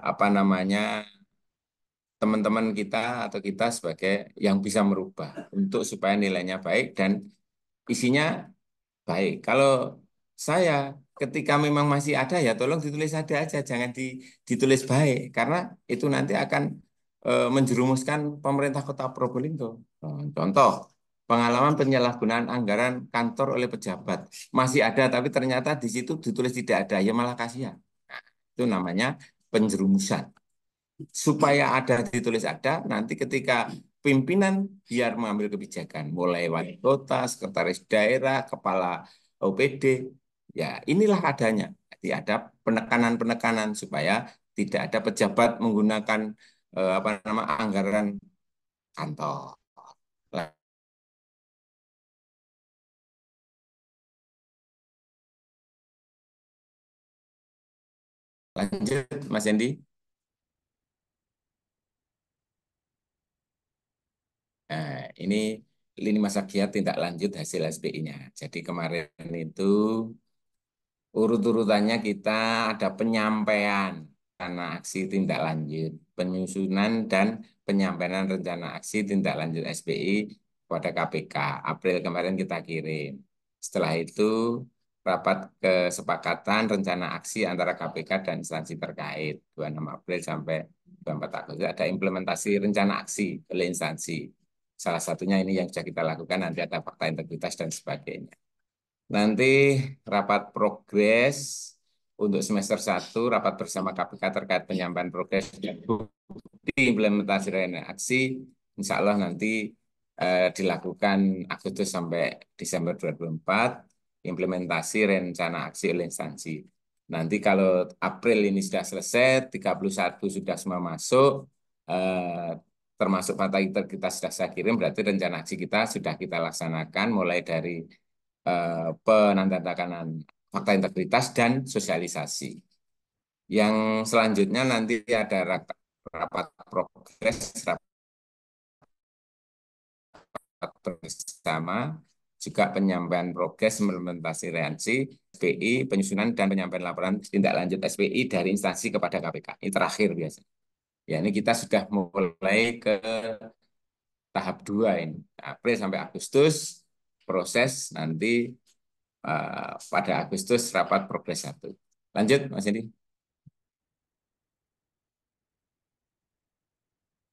apa namanya, teman-teman kita atau kita sebagai yang bisa merubah untuk supaya nilainya baik dan isinya baik. Kalau saya ketika memang masih ada ya tolong ditulis ada aja, jangan ditulis baik karena itu nanti akan menjerumuskan pemerintah Kota Probolinggo. Contoh, pengalaman penyalahgunaan anggaran kantor oleh pejabat masih ada tapi ternyata di situ ditulis tidak ada, ya malah kasihan. Nah, itu namanya penjerumusan. Supaya ada ditulis ada, nanti ketika pimpinan biar mengambil kebijakan, mulai wali kota, sekretaris daerah, kepala OPD, ya inilah adanya. Jadi ada penekanan-penekanan supaya tidak ada pejabat menggunakan apa nama anggaran kantor. Lanjut, Mas Endi. Nah, ini lini masa kiat tindak lanjut hasil SPI-nya. Jadi kemarin itu urut-urutannya kita ada penyampaian rencana aksi tindak lanjut, penyusunan dan penyampaian rencana aksi tindak lanjut SPI kepada KPK. April kemarin kita kirim. Setelah itu rapat kesepakatan rencana aksi antara KPK dan instansi terkait 26 April sampai 24 Agustus ada implementasi rencana aksi oleh instansi. Salah satunya ini yang sudah kita lakukan, nanti ada fakta integritas dan sebagainya. Nanti rapat progres untuk semester 1, rapat bersama KPK terkait penyampaian progres dan bukti implementasi rencana aksi, insya Allah nanti dilakukan Agustus sampai Desember 2024, implementasi rencana aksi oleh instansi. Nanti kalau April ini sudah selesai, 31 sudah semua masuk, termasuk fakta integritas sudah saya kirim, berarti rencana aksi kita sudah kita laksanakan mulai dari penandatanganan fakta integritas dan sosialisasi. Yang selanjutnya nanti ada rapat progres, rapat bersama, juga penyampaian progres implementasi reaksi SPI, penyusunan dan penyampaian laporan tindak lanjut SPI dari instansi kepada KPK. Ini terakhir biasa. Ya, ini kita sudah mulai ke tahap 2 ini. April sampai Agustus proses, nanti pada Agustus rapat progres 1. Lanjut, Mas Indi.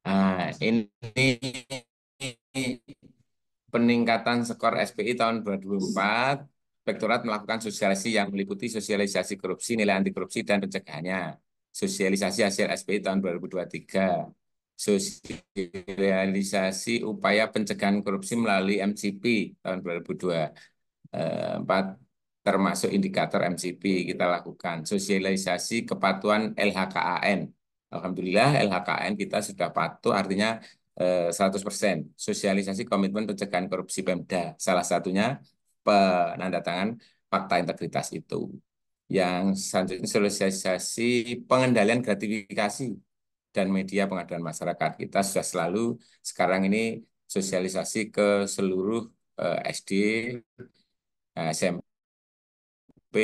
Nah, ini peningkatan skor SPI tahun 2024. Inspektorat melakukan sosialisasi yang meliputi sosialisasi korupsi, nilai anti korupsi, dan pencegahannya. Sosialisasi hasil SPI tahun 2023. Sosialisasi upaya pencegahan korupsi melalui MCP tahun 2024, termasuk indikator MCP kita lakukan. Sosialisasi kepatuhan LHKAN. Alhamdulillah LHKN kita sudah patuh, artinya 100%. Sosialisasi komitmen pencegahan korupsi Pemda. Salah satunya penandatangan fakta integritas itu. Yang selanjutnya sosialisasi pengendalian gratifikasi dan media pengaduan masyarakat. Kita sudah selalu sekarang ini sosialisasi ke seluruh SD, SMP,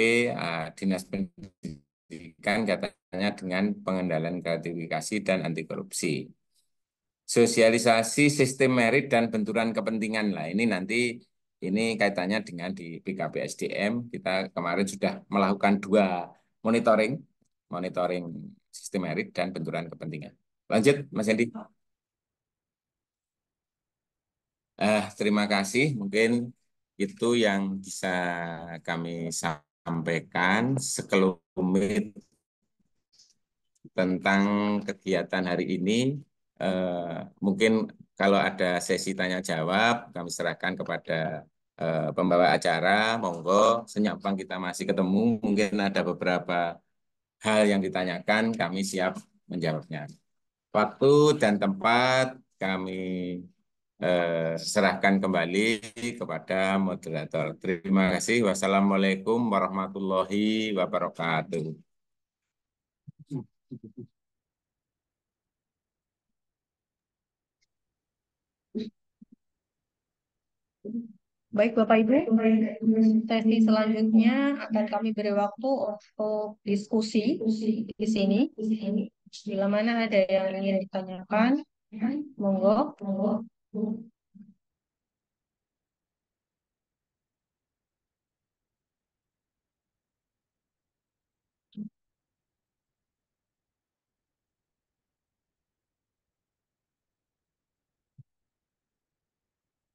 Dinas Pendidikan katanya dengan pengendalian gratifikasi dan anti korupsi. Sosialisasi sistem merit dan benturan kepentingan lah. Ini nanti Ini kaitannya dengan di BKPSDM, kita kemarin sudah melakukan 2 monitoring, monitoring sistem merit dan benturan kepentingan. Lanjut, Mas Hendi. Terima kasih. Mungkin itu yang bisa kami sampaikan sekelumit tentang kegiatan hari ini. Mungkin kalau ada sesi tanya jawab, kami serahkan kepada pembawa acara. Monggo, senyapang kita masih ketemu. Mungkin ada beberapa hal yang ditanyakan, kami siap menjawabnya. Waktu dan tempat kami serahkan kembali kepada moderator. Terima kasih. Wassalamualaikum warahmatullahi wabarakatuh. Baik Bapak Ibu, sesi selanjutnya akan kami beri waktu untuk diskusi di sini. Bila mana ada yang ingin ditanyakan, monggo.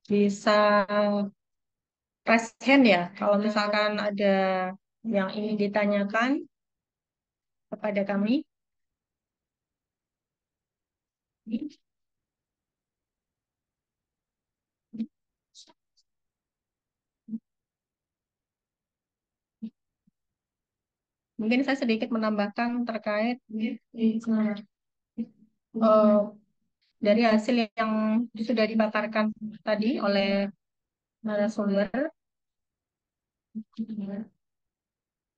Bisa raise hand ya, kalau misalkan ada yang ingin ditanyakan kepada kami. Mungkin saya sedikit menambahkan terkait dari hasil yang sudah dipaparkan tadi oleh narasumber,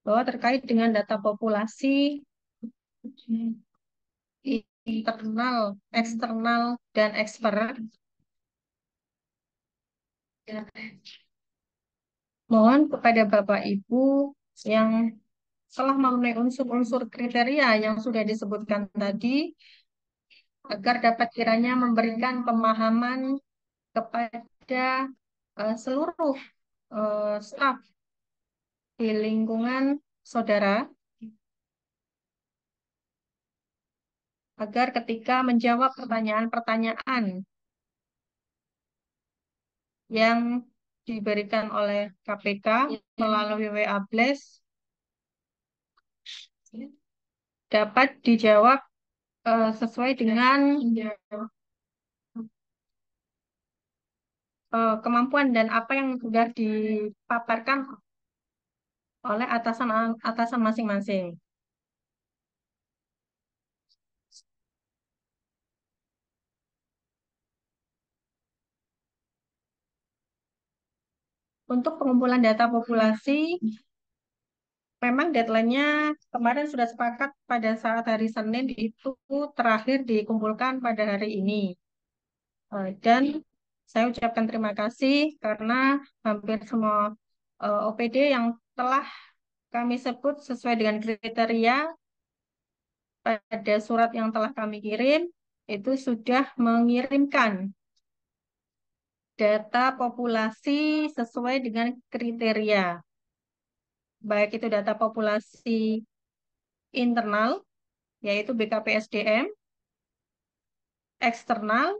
bahwa terkait dengan data populasi internal, eksternal, dan ekspert, mohon kepada Bapak Ibu yang telah memenuhi unsur-unsur kriteria yang sudah disebutkan tadi, agar dapat kiranya memberikan pemahaman kepada seluruh staf di lingkungan saudara, agar ketika menjawab pertanyaan-pertanyaan yang diberikan oleh KPK melalui WA Blast dapat dijawab sesuai dengan kemampuan dan apa yang sudah dipaparkan oleh atasan masing-masing. Untuk pengumpulan data populasi, memang deadline-nya kemarin sudah sepakat pada saat hari Senin itu terakhir dikumpulkan pada hari ini. Dan saya ucapkan terima kasih karena hampir semua OPD yang telah kami sebut sesuai dengan kriteria pada surat yang telah kami kirim, itu sudah mengirimkan data populasi sesuai dengan kriteria. Baik itu data populasi internal, yaitu BKPSDM, eksternal,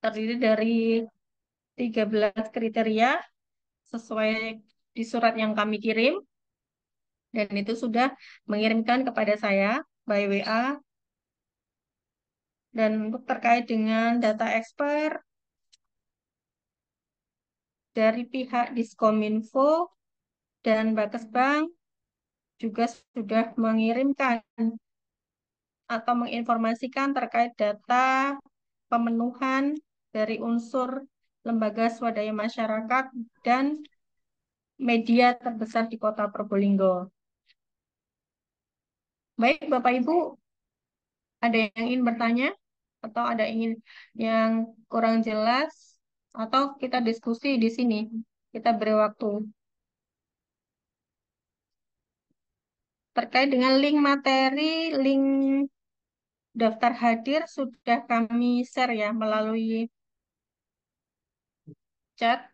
terdiri dari 13 kriteria sesuai di surat yang kami kirim, dan itu sudah mengirimkan kepada saya by WA. Dan untuk terkait dengan data expert dari pihak Diskominfo dan Bakesbank juga sudah mengirimkan atau menginformasikan terkait data pemenuhan dari unsur lembaga swadaya masyarakat dan media terbesar di Kota Probolinggo. Baik, Bapak Ibu, ada yang ingin bertanya atau ada yang kurang jelas, atau kita diskusi di sini, kita beri waktu. Terkait dengan link materi, link daftar hadir sudah kami share ya melalui chat.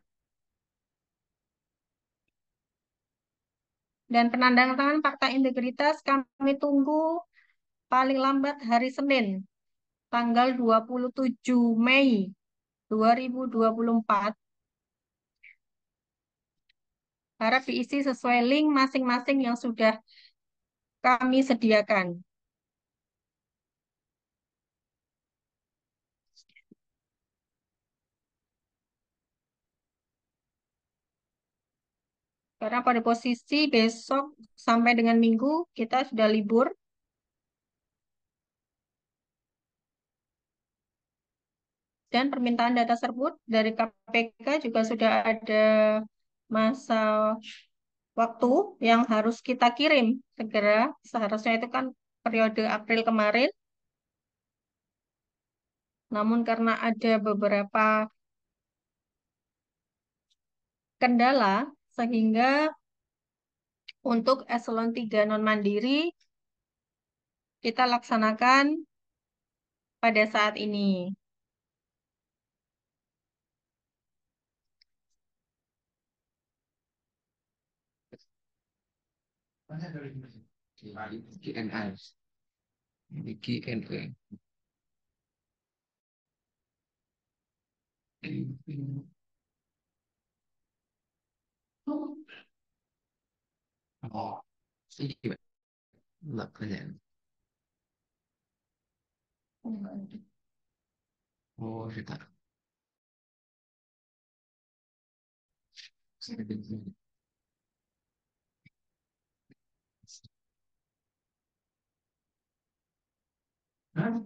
Dan penandatanganan fakta integritas kami tunggu paling lambat hari Senin, tanggal 27 Mei 2024. Harap diisi sesuai link masing-masing yang sudah kami sediakan. Karena pada posisi besok sampai dengan Minggu kita sudah libur. Dan permintaan data tersebut dari KPK juga sudah ada masa waktu yang harus kita kirim segera. Seharusnya itu kan periode April kemarin. Namun karena ada beberapa kendala sehingga untuk eselon 3 non-mandiri kita laksanakan pada saat ini. GNI. Ini GNI. Oh, iya. Enggak kelihatan. Oh, sebentar. Hah?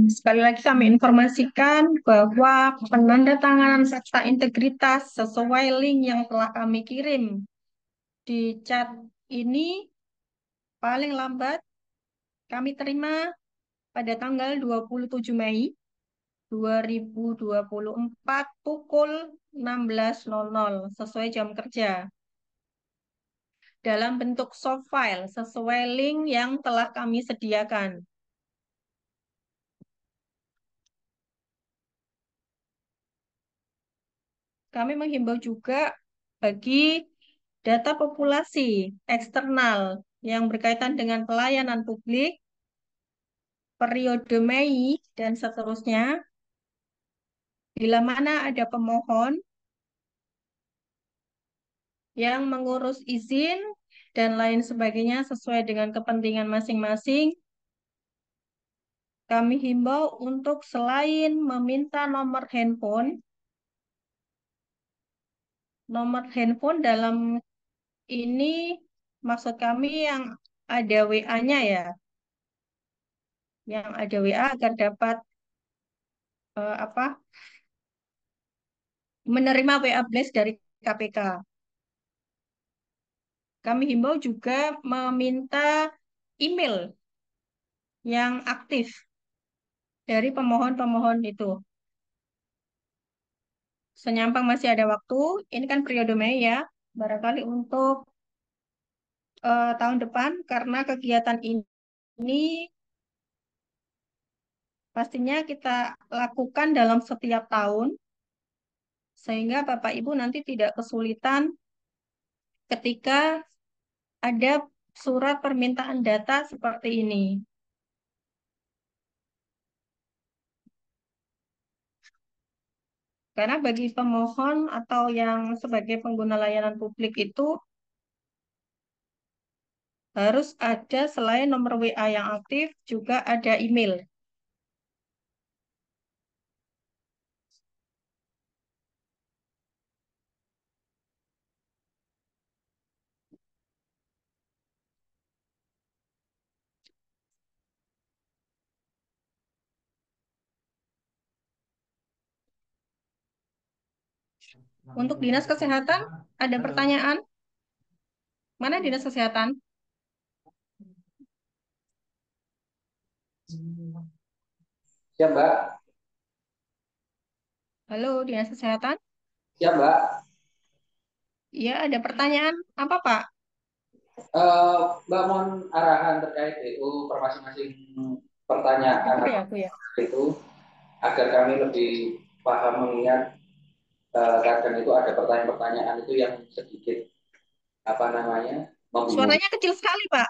Sekali lagi kami informasikan bahwa penandatanganan fakta integritas sesuai link yang telah kami kirim di chat ini paling lambat kami terima pada tanggal 27 Mei 2024 pukul 16.00 sesuai jam kerja dalam bentuk soft file sesuai link yang telah kami sediakan. Kami menghimbau juga bagi data populasi eksternal yang berkaitan dengan pelayanan publik periode Mei dan seterusnya, bila mana ada pemohon yang mengurus izin dan lain sebagainya sesuai dengan kepentingan masing-masing, kami himbau untuk selain meminta nomor handphone dalam ini maksud kami yang ada WA-nya ya, yang ada WA agar dapat menerima WA blast dari KPK. Kami himbau juga meminta email yang aktif dari pemohon-pemohon itu. senyampang masih ada waktu, ini kan periode Mei ya, barangkali untuk tahun depan, karena kegiatan ini pastinya kita lakukan dalam setiap tahun, sehingga Bapak Ibu nanti tidak kesulitan ketika ada surat permintaan data seperti ini. Karena bagi pemohon atau yang sebagai pengguna layanan publik itu harus ada selain nomor WA yang aktif, juga ada email. Untuk Dinas Kesehatan, ada pertanyaan? Mana Dinas Kesehatan? Ya, Mbak. Halo, Dinas Kesehatan? Ya, Mbak. Iya, ada pertanyaan apa, Pak? Mbak mohon arahan terkait DU per masing-masing pertanyaan Aku ya. itu agar kami lebih paham mengingat kadang itu ada pertanyaan-pertanyaan itu yang sedikit apa namanya membingungkan. Suaranya kecil sekali, Pak.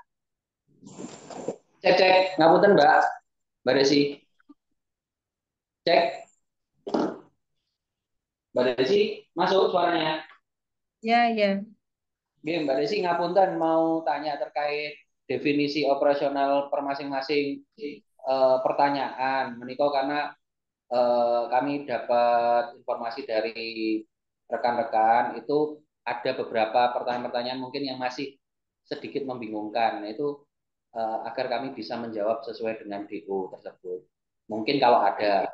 Cek cek, ngapunten Mbak, Mbak Desi. Cek, Mbak Desi masuk suaranya. Ya, ya. Oke, Mbak Desi ngapunten mau tanya terkait definisi operasional per masing-masing pertanyaan. Menikah karena kami dapat informasi dari rekan-rekan itu ada beberapa pertanyaan-pertanyaan mungkin yang masih sedikit membingungkan. Nah, itu agar kami bisa menjawab sesuai dengan DO tersebut. Mungkin kalau ada.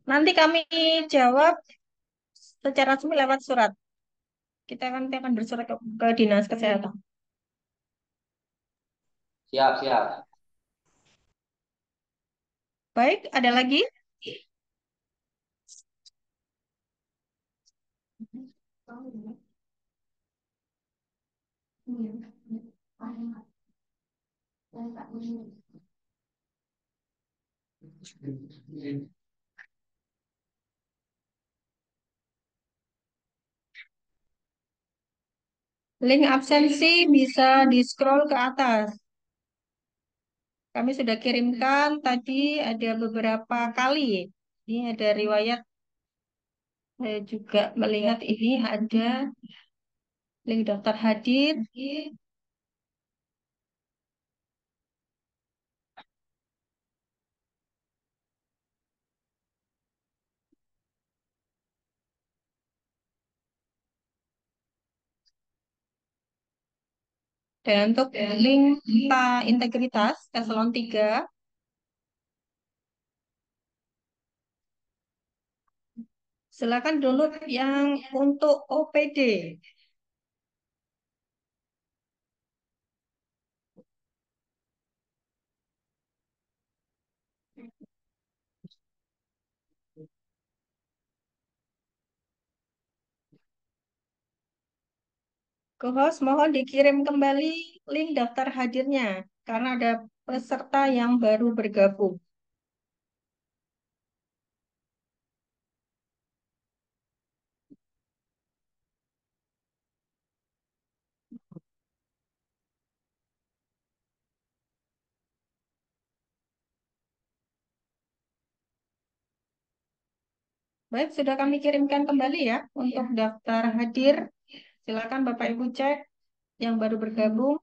Nanti kami jawab secara resmi lewat surat. Kita nanti akan bersurat ke Dinas Kesehatan. Siap, siap. Baik, ada lagi? Link absensi bisa di-scroll ke atas. Kami sudah kirimkan tadi ada beberapa kali. Ini ada riwayat. Saya juga melihat ini ada link daftar hadir. Dan untuk link integritas eselon 3, silakan download yang untuk OPD. Ke host mohon dikirim kembali link daftar hadirnya karena ada peserta yang baru bergabung. Baik, sudah kami kirimkan kembali ya untuk daftar hadir. Silakan Bapak Ibu cek yang baru bergabung.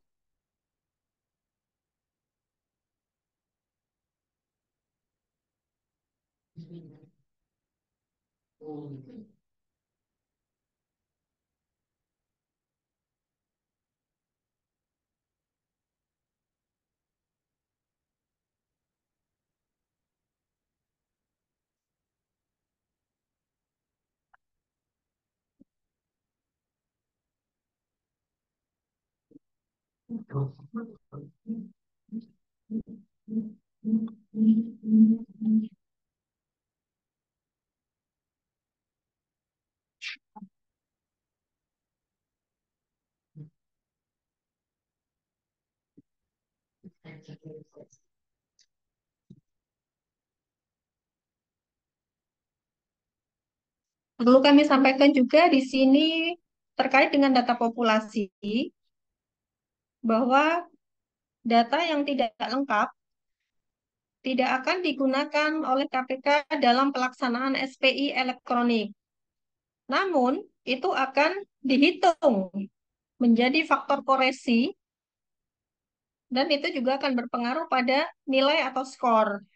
Perlu kami sampaikan juga di sini terkait dengan data populasi bahwa data yang tidak lengkap tidak akan digunakan oleh KPK dalam pelaksanaan SPI elektronik. Namun, itu akan dihitung menjadi faktor koreksi dan itu juga akan berpengaruh pada nilai atau skor.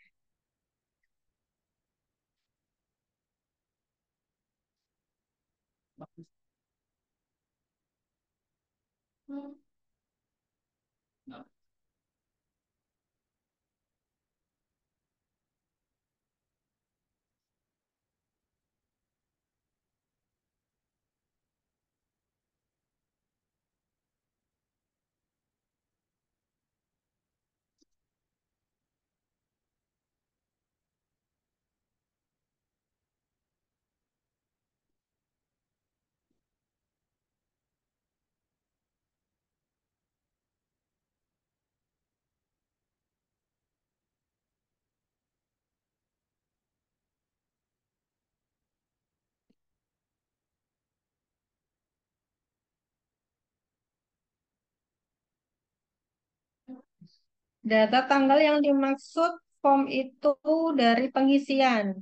Data tanggal yang dimaksud form itu dari pengisian.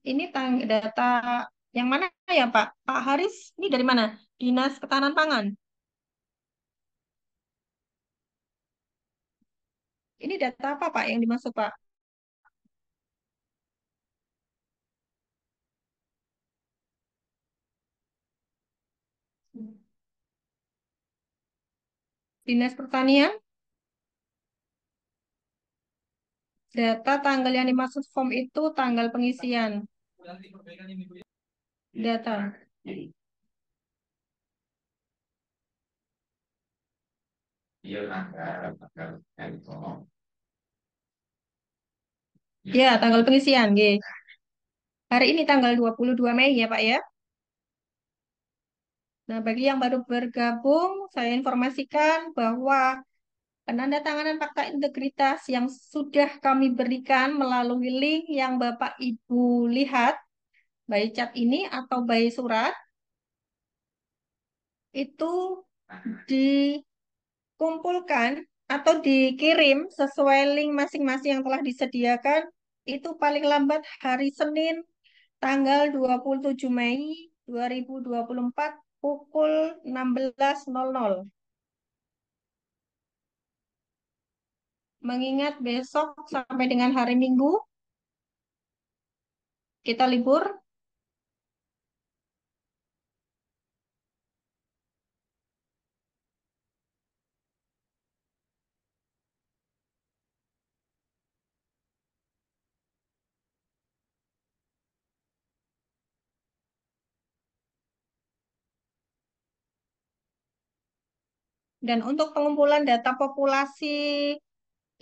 Ini data yang mana ya Pak? Pak Haris, ini dari mana? Dinas Ketahanan Pangan. Ini data apa Pak yang dimaksud Pak? Dinas Pertanian? Data tanggal yang dimaksud form itu tanggal pengisian. Data. Ya, tanggal pengisian, G. Hari ini tanggal 22 Mei ya, Pak ya. Nah, bagi yang baru bergabung, saya informasikan bahwa penandatanganan fakta integritas yang sudah kami berikan melalui link yang Bapak Ibu lihat, baik chat ini atau baik surat, itu dikumpulkan atau dikirim sesuai link masing-masing yang telah disediakan, itu paling lambat hari Senin tanggal 27 Mei 2024 pukul 16.00. Mengingat besok sampai dengan hari Minggu kita libur, dan untuk pengumpulan data populasi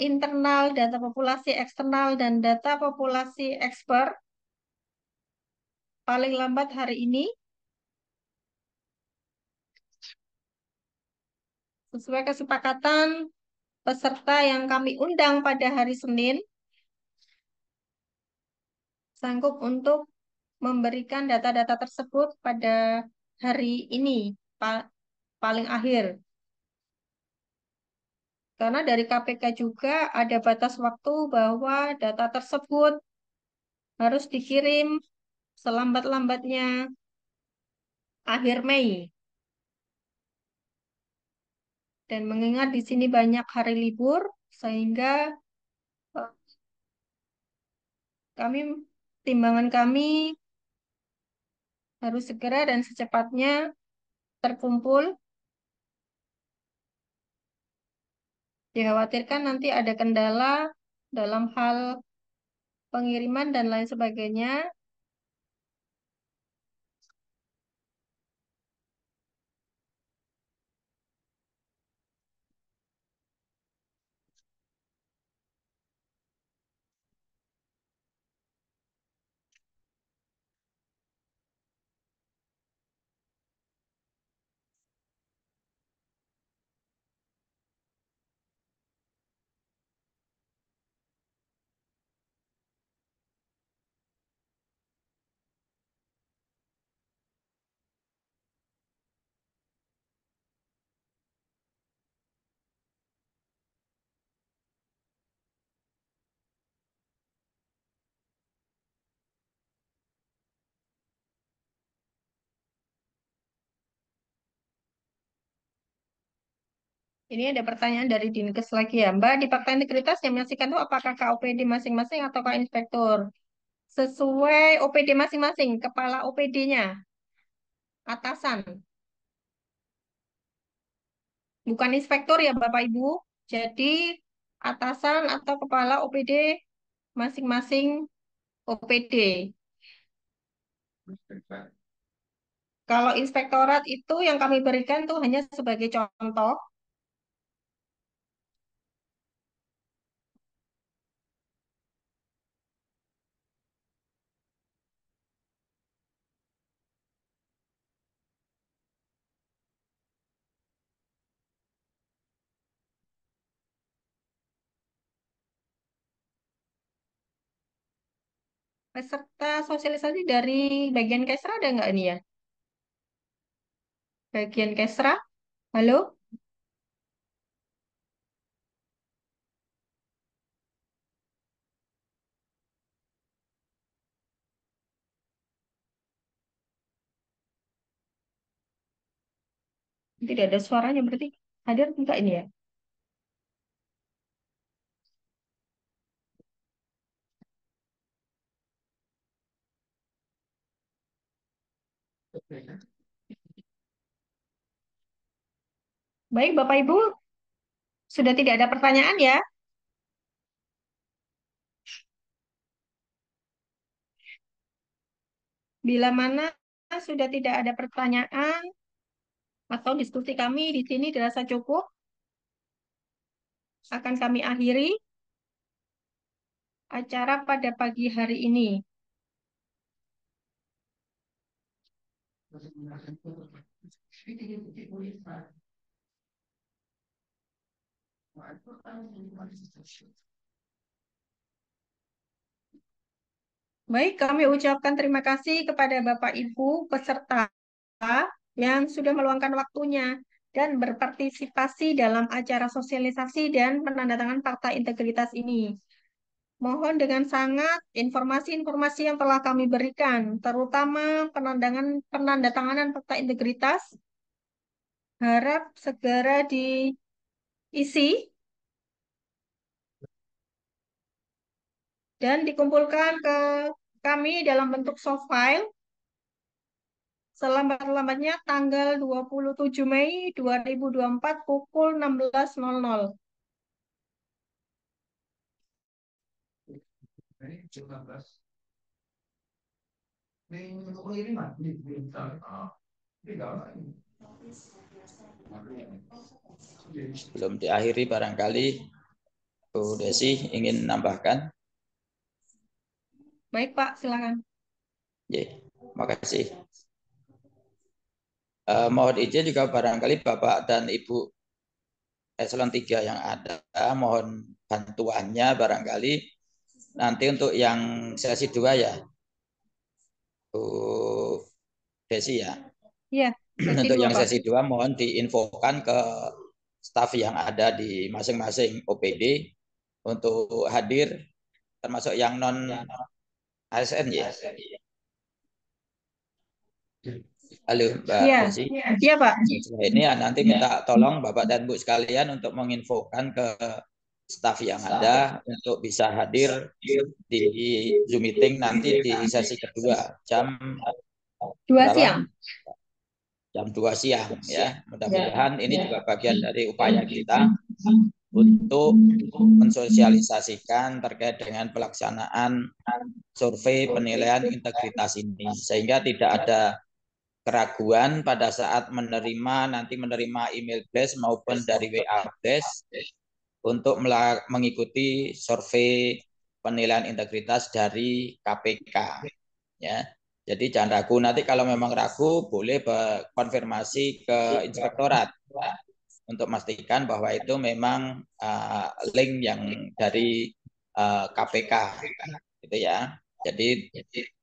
internal, data populasi eksternal, dan data populasi ekspert paling lambat hari ini sesuai kesepakatan peserta yang kami undang pada hari Senin sanggup untuk memberikan data-data tersebut pada hari ini paling akhir. Karena dari KPK juga ada batas waktu bahwa data tersebut harus dikirim selambat-lambatnya akhir Mei. Dan mengingat di sini banyak hari libur, sehingga eh, kami timbangan kami harus segera dan secepatnya terkumpul. Dikhawatirkan nanti ada kendala dalam hal pengiriman dan lain sebagainya. Ini ada pertanyaan dari Dinkes lagi ya. Mbak, di fakta integritas yang menyaksikan itu apakah KOPD masing-masing atau inspektur? Sesuai OPD masing-masing, kepala OPD-nya, atasan. Bukan inspektur ya Bapak Ibu. Jadi atasan atau kepala OPD masing-masing OPD. Kalau inspektorat itu yang kami berikan tuh hanya sebagai contoh. Peserta sosialisasi dari bagian Kesra ada nggak ini ya? Bagian Kesra, halo? Tidak ada suaranya berarti hadir enggak ini ya? Baik Bapak Ibu, sudah tidak ada pertanyaan ya? Bila mana sudah tidak ada pertanyaan atau diskusi kami di sini dirasa cukup, akan kami akhiri acara pada pagi hari ini. Baik, kami ucapkan terima kasih kepada Bapak Ibu peserta yang sudah meluangkan waktunya dan berpartisipasi dalam acara sosialisasi dan penandatanganan fakta integritas ini. Mohon dengan sangat informasi-informasi yang telah kami berikan, terutama penandatanganan fakta integritas, harap segera diisi dan dikumpulkan ke kami dalam bentuk soft file selambat-lambatnya tanggal 27 Mei 2024 pukul 16.00. Belum diakhiri barangkali Bu Desi ingin menambahkan. Baik Pak, silakan. Ya, makasih. Mohon izin juga barangkali Bapak dan Ibu Eselon 3 yang ada, mohon bantuannya barangkali nanti untuk yang sesi 2 ya, Bu Desi ya. Iya, sesi Untuk 2 yang Pak. sesi 2 mohon diinfokan ke staf yang ada di masing-masing OPD untuk hadir, termasuk yang non ASN ya. Halo Mbak Iya, Desi. iya Pak. Setelah ini ya, nanti minta tolong Bapak dan Bu sekalian untuk menginfokan ke staf yang ada untuk bisa hadir di Zoom meeting nanti di sesi kedua jam 2 berapa? siang. Jam 2 siang ya. Mudah-mudahan ini juga bagian dari upaya kita untuk mensosialisasikan terkait dengan pelaksanaan survei penilaian integritas ini sehingga tidak ada keraguan pada saat nanti menerima email blast maupun dari WA blast untuk mengikuti survei penilaian integritas dari KPK ya. Jadi jangan ragu, nanti kalau memang ragu boleh konfirmasi ke inspektorat untuk memastikan bahwa itu memang link yang dari KPK gitu ya. Jadi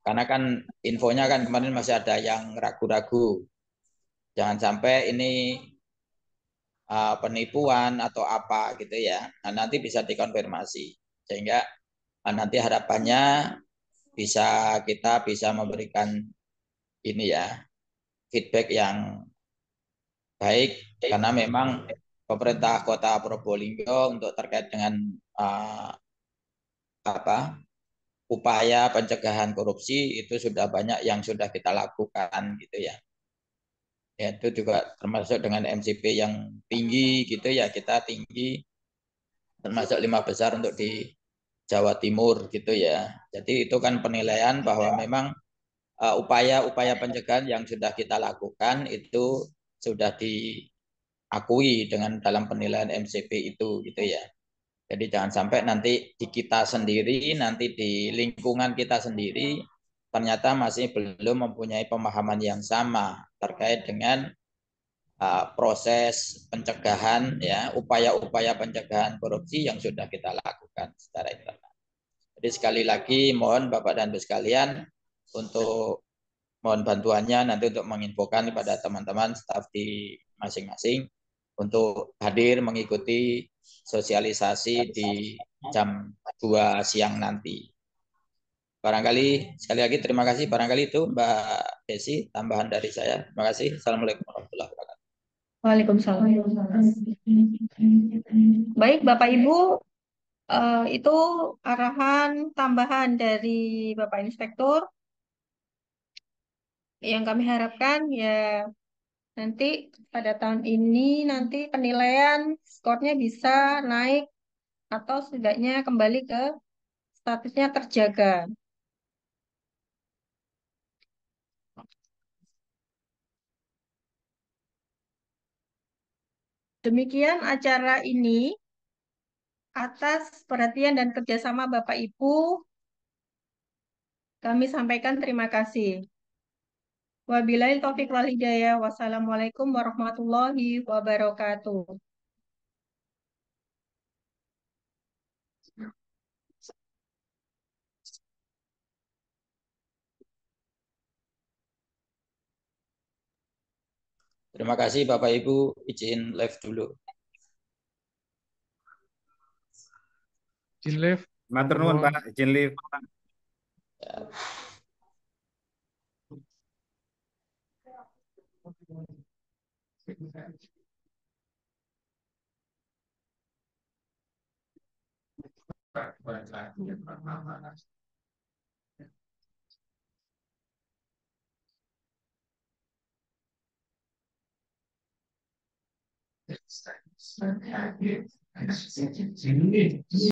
karena kan infonya kan kemarin masih ada yang ragu-ragu. Jangan sampai ini penipuan atau apa gitu ya. Nah, nanti bisa dikonfirmasi sehingga nanti harapannya kita bisa memberikan ini ya feedback yang baik karena memang pemerintah Kota Probolinggo untuk terkait dengan upaya pencegahan korupsi itu sudah banyak yang sudah kita lakukan gitu ya. Ya, itu juga termasuk dengan MCP yang tinggi gitu ya, kita tinggi termasuk 5 besar untuk di Jawa Timur gitu ya. Jadi itu kan penilaian bahwa memang upaya-upaya pencegahan yang sudah kita lakukan itu sudah diakui dengan dalam penilaian MCP itu gitu ya. Jadi jangan sampai nanti di kita sendiri, nanti di lingkungan kita sendiri ternyata masih belum mempunyai pemahaman yang sama terkait dengan proses pencegahan ya, upaya-upaya pencegahan korupsi yang sudah kita lakukan secara internal. Jadi sekali lagi mohon Bapak dan Ibu sekalian untuk mohon bantuannya nanti untuk menginfokan kepada teman-teman staf di masing-masing untuk hadir mengikuti sosialisasi di jam 2 siang nanti. Barangkali sekali lagi terima kasih. Barangkali itu Mbak Desi tambahan dari saya. Terima kasih. Assalamualaikum warahmatullahi wabarakatuh. Waalaikumsalam. Baik, Bapak Ibu, itu arahan tambahan dari Bapak Inspektur. Yang kami harapkan ya nanti pada tahun ini nanti penilaian skornya bisa naik atau setidaknya kembali ke statusnya terjaga. Demikian acara ini atas perhatian dan kerjasama Bapak Ibu kami sampaikan terima kasih. Wabillahi taufiq wal hidayah. Wassalamualaikum warahmatullahi wabarakatuh. Terima kasih Bapak Ibu, izin live dulu. Izin live. Matur nuwun Pak, izin live. Ya.